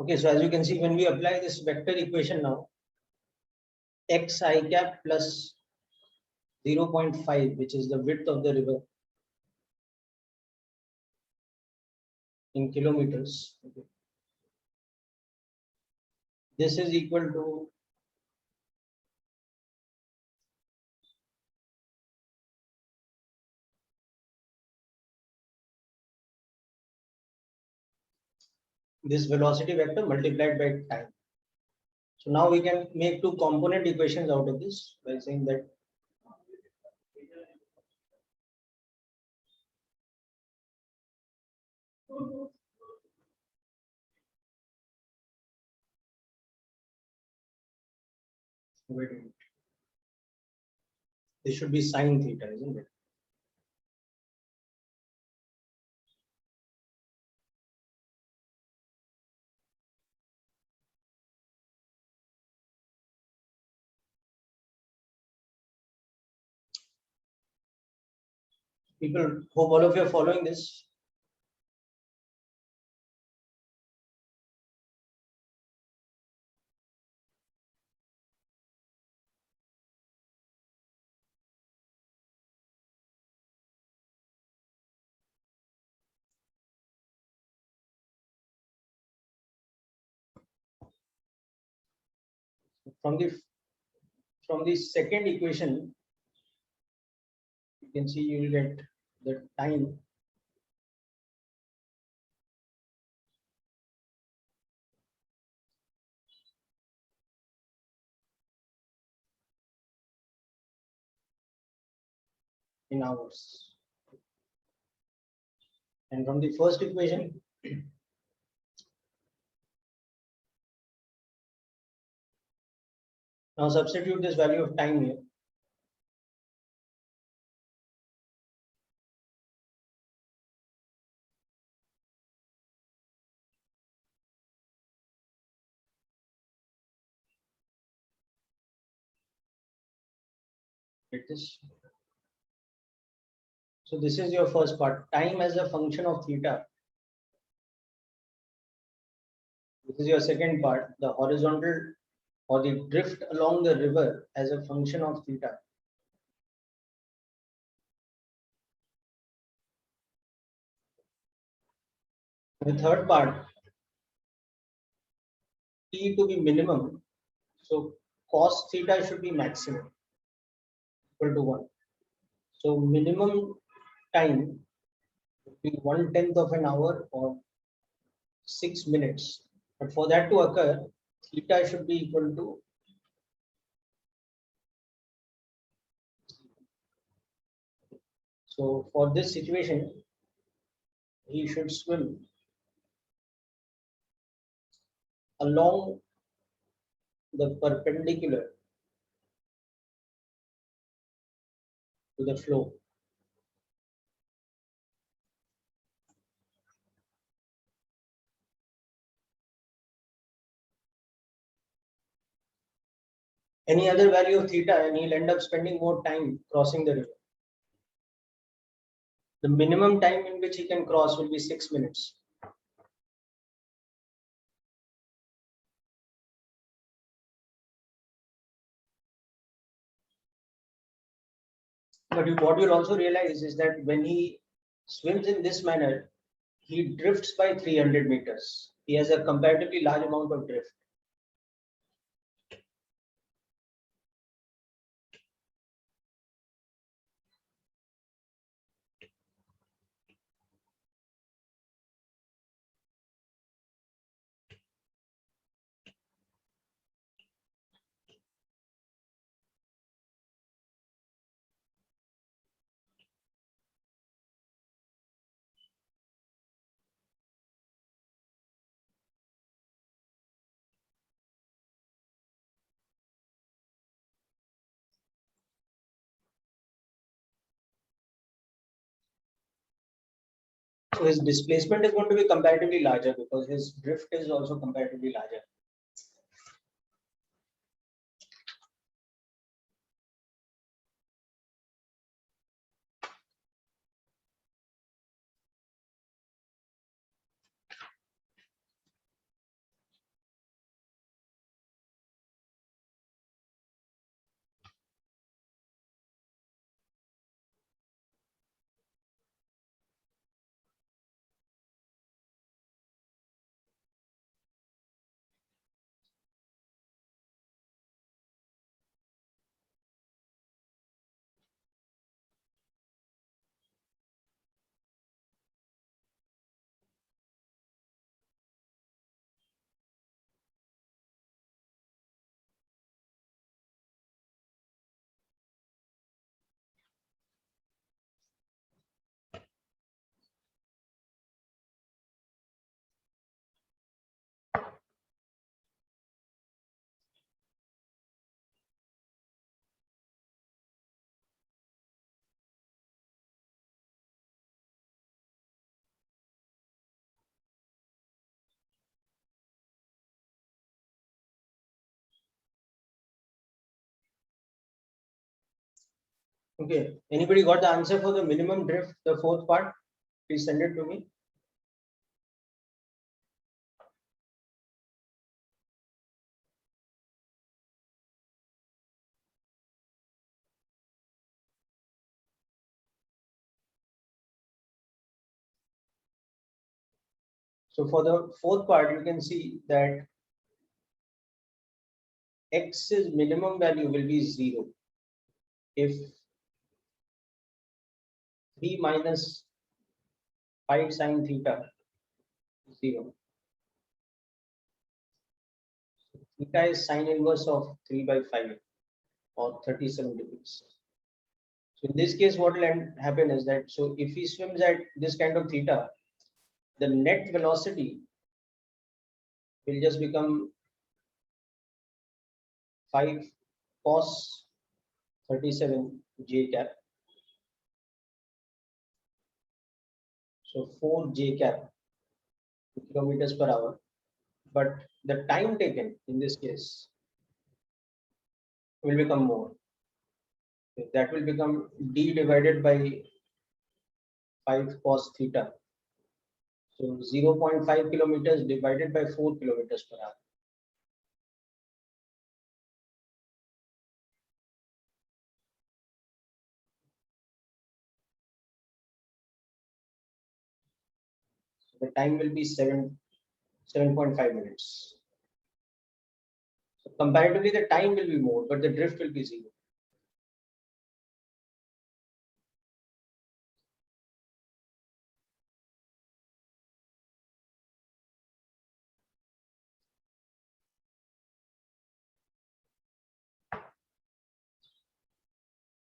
A: Okay, so as you can see, when we apply this vector equation now, x I cap plus 0.5, which is the width of the river in kilometers. Okay. This is equal to this velocity vector multiplied by time. So now we can make two component equations out of this by saying that wait a minute. This should be sine theta, isn't it? People, hope all of you are following this. From the second equation, you can see you will get the time in hours. And from the first equation, now substitute this value of time here. Get this. So this is your first part, time as a function of theta. This is your second part, the horizontal or the drift along the river as a function of theta. The third part, t to be minimum, so cos theta should be maximum, equal to 1. So minimum time would be 1/10 of an hour or 6 minutes. But for that to occur, theta should be equal to so for this situation, he should swim along the perpendicular to the flow. Any other value of theta and he'll end up spending more time crossing the river. The minimum time in which he can cross will be 6 minutes. But what you'll also realize is that when he swims in this manner, he drifts by 300 meters. He has a comparatively large amount of drift. So his displacement is going to be comparatively larger because his drift is also comparatively larger. Okay, anybody got the answer for the minimum drift, the fourth part? Please send it to me. So for the fourth part, you can see that x's minimum value will be 0 if 3 minus 5 sine theta is 0. Theta is sine inverse of 3 by 5 or 37 degrees. So in this case, what will happen is that, so if he swims at this kind of theta, the net velocity will just become 5 cos 37 j cap. So 4 j cap kilometers per hour. But the time taken in this case will become more. That will become d divided by 5 cos theta. So 0.5 kilometers divided by 4 kilometers per hour. So the time will be 7.5 minutes. So comparatively, the time will be more, but the drift will be 0.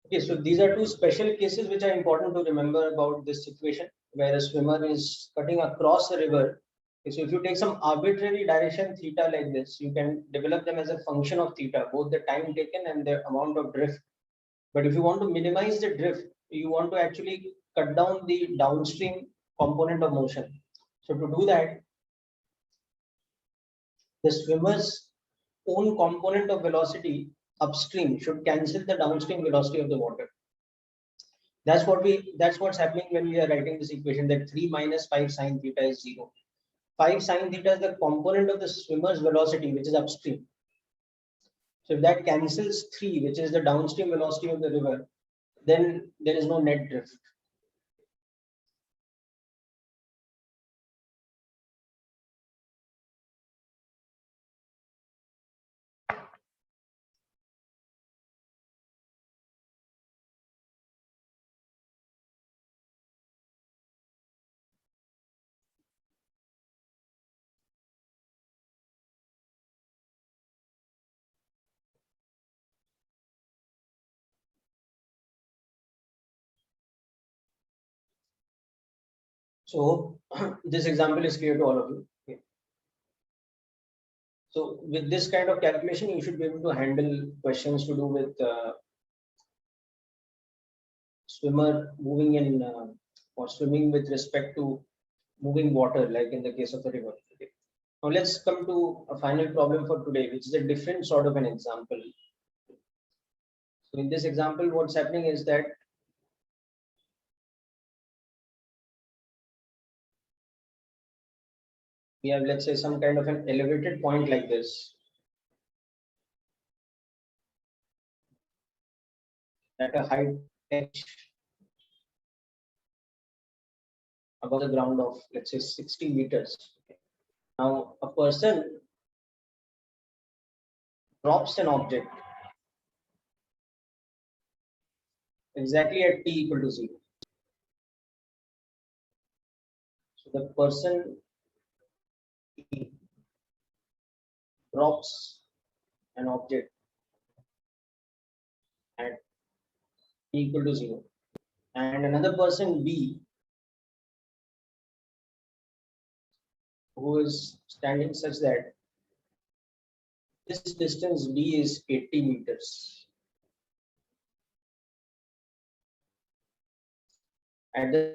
A: Okay, so these are two special cases which are important to remember about this situation where a swimmer is cutting across a river. Okay, so if you take some arbitrary direction theta like this, you can develop them as a function of theta, both the time taken and the amount of drift. But if you want to minimize the drift, you want to actually cut down the downstream component of motion. So to do that, the swimmer's own component of velocity upstream should cancel the downstream velocity of the water. That's what's happening when we are writing this equation, that 3 minus 5 sine theta is 0. 5 sine theta is the component of the swimmer's velocity, which is upstream. So if that cancels 3, which is the downstream velocity of the river, then there is no net drift. So this example is clear to all of you. Okay. So with this kind of calculation, you should be able to handle questions to do with swimmer moving in or swimming with respect to moving water, like in the case of the river. Okay. Now let's come to a final problem for today, which is a different sort of an example. So in this example, what's happening is that we have, let's say, some kind of an elevated point like this at a height h above the ground of, let's say, 60 meters. Now a person drops an object exactly at t equal to 0. So the person drops an object at t equal to 0, and another person B, who is standing such that this distance D is 80 meters. And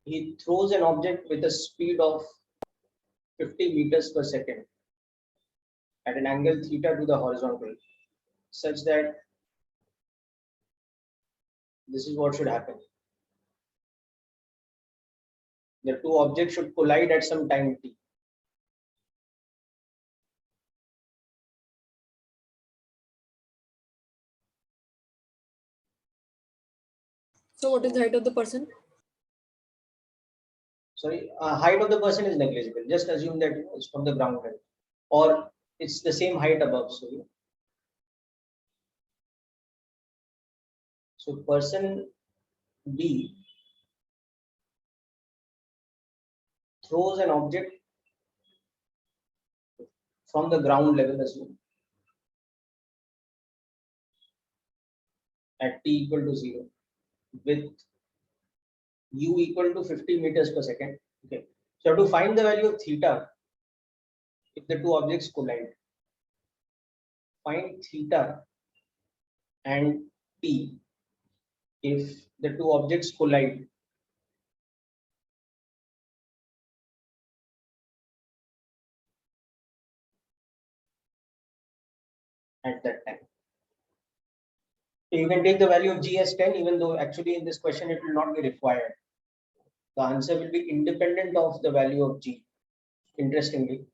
A: he throws an object with a speed of 50 meters per second at an angle theta to the horizontal. such that this is what should happen. The two objects should collide at some time t.
B: So what is the height of the person?
A: Sorry, height of the person is negligible. Just assume that it's from the ground level, or it's the same height above. So person B throws an object from the ground level, assume, at t equal to 0 with u equal to 50 meters per second. Okay, so you have to find the value of theta if the two objects collide. Find theta and t if the two objects collide at that time. You can take the value of g as 10, even though actually in this question it will not be required. The answer will be independent of the value of g, interestingly.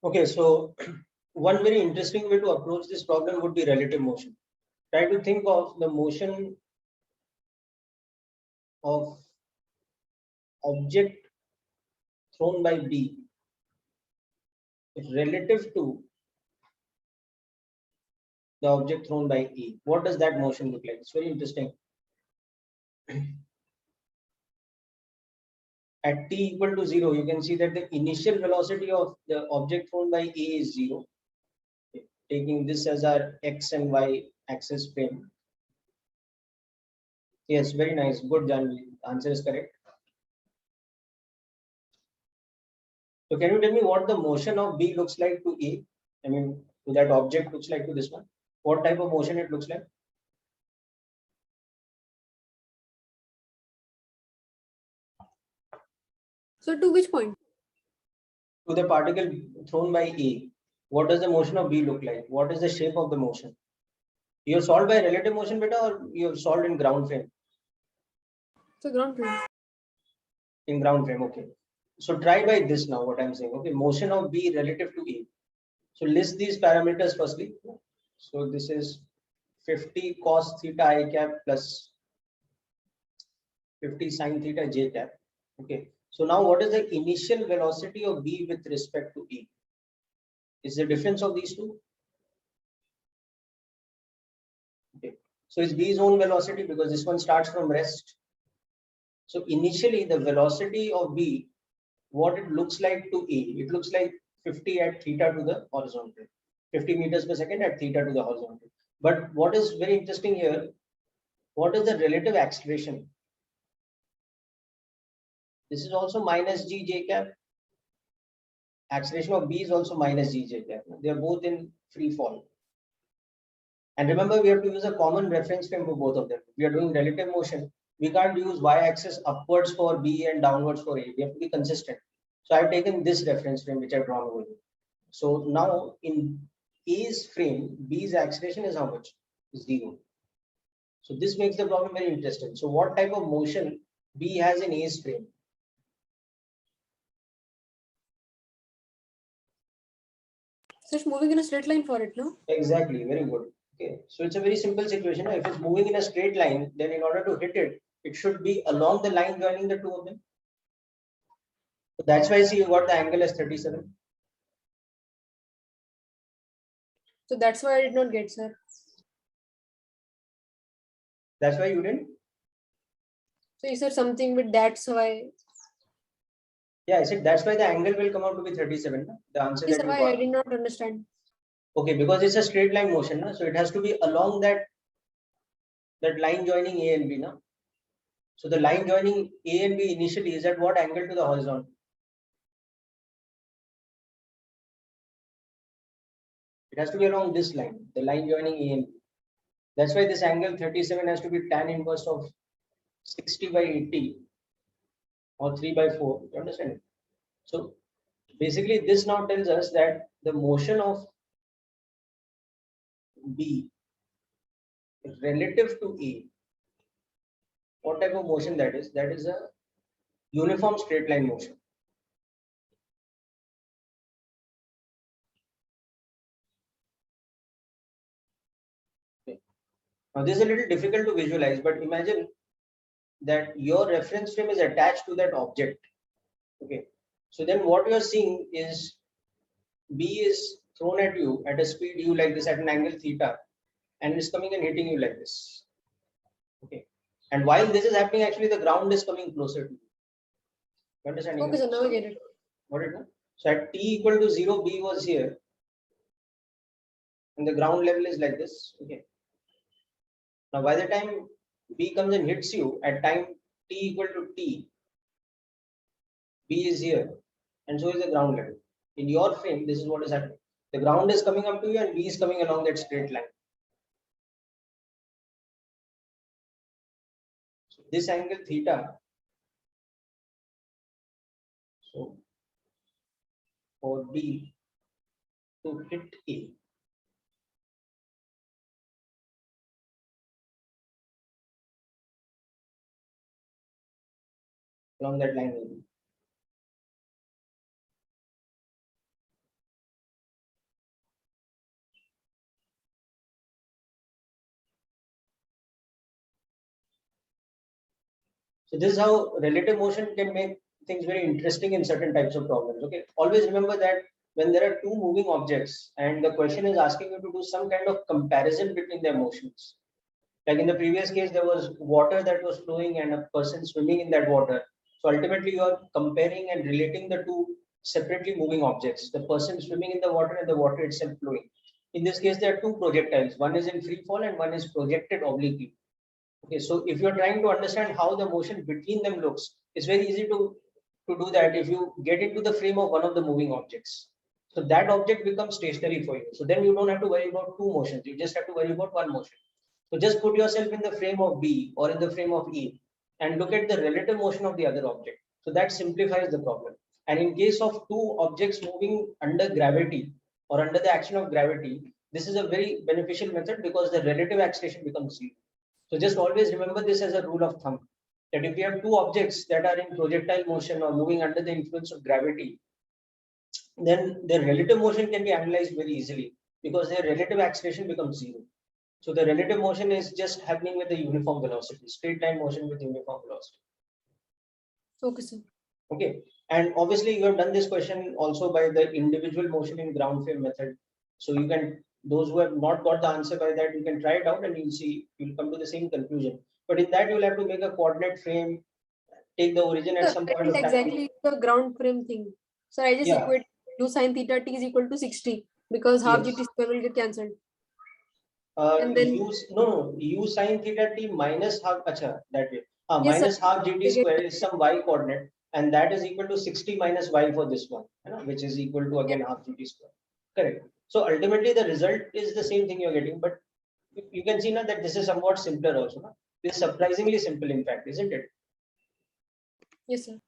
A: Okay, so one very interesting way to approach this problem would be relative motion. Try to think of the motion of object thrown by B relative to the object thrown by E. What does that motion look like? It's very interesting. At t equal to 0, you can see that the initial velocity of the object thrown by A is 0. Taking this as our x and y axis frame. Yes, very nice. Good, Janvi. Answer is correct. So can you tell me what the motion of B looks like to A? I mean, to that object looks like to this one. What type of motion it looks like?
B: So to which point?
A: To the particle thrown by A. What does the motion of B look like? What is the shape of the motion? You have solved by relative motion beta, or you have solved in ground frame?
B: So ground plane.
A: In ground frame, okay. So try by this now, what I'm saying. Okay, motion of B relative to A. So list these parameters firstly. So this is 50 cos theta I cap plus 50 sin theta j cap. Okay. So now what is the initial velocity of B with respect to E? Is the difference of these two? Okay. So it's B's own velocity because this one starts from rest. So initially the velocity of B, what it looks like to A, it looks like 50 at theta to the horizontal, 50 meters per second at theta to the horizontal. But what is very interesting here, what is the relative acceleration? This is also minus g j cap. Acceleration of B is also minus g j cap. They are both in free fall. And remember, we have to use a common reference frame for both of them. We are doing relative motion. We can't use y-axis upwards for B and downwards for A. We have to be consistent. So I've taken this reference frame which I've drawn over here. So now in A's frame, B's acceleration is how much? 0. So this makes the problem very interesting. So what type of motion B has in A's frame?
B: So it's moving in a straight line for it, no?
A: Exactly, very good. Okay, so it's a very simple situation. If it's moving in a straight line, then in order to hit it, it should be along the line joining the two of them. So that's why see you got the angle as 37.
B: So that's why I did not get, sir.
A: That's why you didn't?
B: So you said something with that, so I.
A: Yeah, I said that's why the angle will come out to be 37. No? The answer
B: Yes,
A: that
B: sir,
A: you
B: I
A: got.
B: did not understand.
A: Okay, because it's a straight line motion, no? So it has to be along that line joining A and B. No? So the line joining A and B initially is at what angle to the horizontal? It has to be along this line, the line joining A and B. That's why this angle 37 has to be tan inverse of 60 by 80 or 3 by 4. You understand it? So basically this now tells us that the motion of B relative to A, what type of motion that is? That is a uniform straight line motion. Okay. Now this is a little difficult to visualize, but imagine that your reference frame is attached to that object. Okay. So then what you are seeing is B is thrown at you at a speed u like this at an angle theta, and it's coming and hitting you like this. Okay. And while this is happening, actually the ground is coming closer to you. You understanding?
B: Okay, sir, now I get it.
A: What it is? So at t equal to 0, B was here. And the ground level is like this. Okay. Now by the time B comes and hits you at time t equal to t, B is here, and so is the ground level. In your frame, this is what is happening. The ground is coming up to you and B is coming along that straight line. So this angle theta, so for B to hit A, along that line will be. So this is how relative motion can make things very interesting in certain types of problems. Okay, always remember that when there are two moving objects and the question is asking you to do some kind of comparison between their motions. Like in the previous case, there was water that was flowing and a person swimming in that water. So ultimately, you are comparing and relating the two separately moving objects, the person swimming in the water and the water itself flowing. In this case, there are two projectiles. One is in free fall and one is projected obliquely. Okay, so if you're trying to understand how the motion between them looks, it's very easy to do that if you get into the frame of one of the moving objects. So that object becomes stationary for you. So then you don't have to worry about two motions. You just have to worry about one motion. So just put yourself in the frame of B or in the frame of E and look at the relative motion of the other object. So that simplifies the problem. And in case of two objects moving under gravity or under the action of gravity, this is a very beneficial method because the relative acceleration becomes zero. So just always remember this as a rule of thumb, that if you have two objects that are in projectile motion or moving under the influence of gravity, then their relative motion can be analyzed very easily because their relative acceleration becomes zero. So the relative motion is just happening with a uniform velocity, straight line motion with uniform velocity.
B: Okay, sir.
A: Okay, and obviously you have done this question also by the individual motion in ground frame method. So you can, those who have not got the answer by that, you can try it out and you'll see, you'll come to the same conclusion. But in that, you'll have to make a coordinate frame, take the origin at
B: Sir,
A: some
B: I
A: point
B: did
A: of time.
B: exactly the ground frame thing. So I just
A: Yeah.
B: equate u sin theta t is equal to 60 because half
A: Yes.
B: gt square will get cancelled. And then-
A: U sin theta t minus half, acha, that way.
B: Yes,
A: Minus
B: sir.
A: half gt
B: We get-
A: square is some y coordinate, and that is equal to 60 minus y for this one, which is equal to again half gt square. Correct. So ultimately, the result is the same thing you're getting, but you can see now that this is somewhat simpler also. No? This is surprisingly simple, in fact, isn't it?
B: Yes, sir.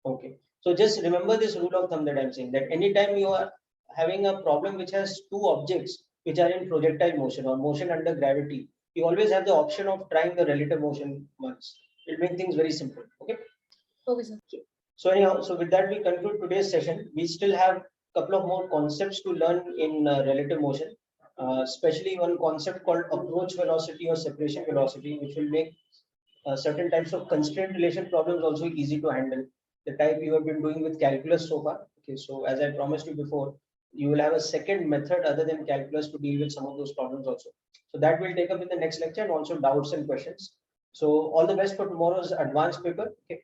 A: Okay. So just remember this rule of thumb that I'm saying, that anytime you are having a problem which has two objects which are in projectile motion or motion under gravity, you always have the option of trying the relative motion once. It'll make things very simple. Okay.
B: Okay, sir.
A: So anyhow, so with that we conclude today's session. We still have a couple of more concepts to learn in relative motion, especially one concept called approach velocity or separation velocity, which will make certain types of constraint relation problems also easy to handle, the type you have been doing with calculus so far. Okay, so as I promised you before, you will have a second method other than calculus to deal with some of those problems also. So that will take up in the next lecture, and also doubts and questions. So all the best for tomorrow's advanced paper. Okay,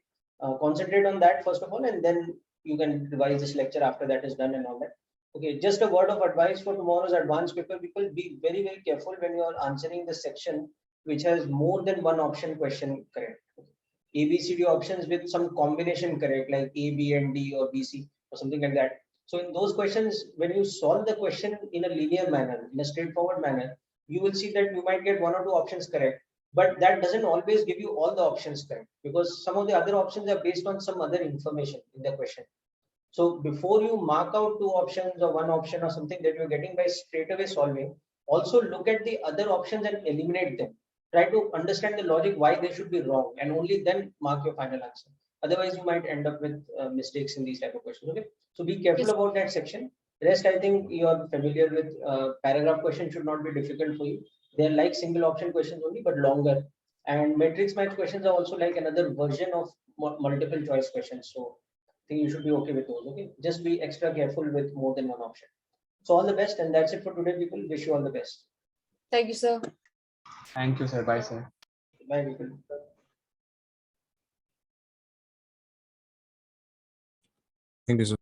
A: concentrate on that first of all, and then you can revise this lecture after that is done and all that. Okay, just a word of advice for tomorrow's advanced paper. People, be very, very careful when you are answering the section which has more than one option question correct. A, B, C, D options with some combination correct, like A, B, and D, or B, C, or something like that. So in those questions, when you solve the question in a linear manner, in a straightforward manner, you will see that you might get one or two options correct, but that doesn't always give you all the options correct, because some of the other options are based on some other information in the question. So before you mark out two options or one option or something that you're getting by straight away solving, also look at the other options and eliminate them. Try to understand the logic why they should be wrong, and only then mark your final answer. Otherwise, you might end up with mistakes in these type of questions. Okay, so be careful
B: Yes.
A: about that section. Rest, I think you are familiar with. Paragraph questions should not be difficult for you. They are like single option questions only, but longer. And matrix match questions are also like another version of multiple choice questions. So I think you should be okay with those. Okay, just be extra careful with more than one option. So all the best, and that's it for today, people. Wish you all the best.
B: Thank you, sir.
C: Thank you, sir. Bye, sir.
A: Bye, people.
C: Thank you, sir.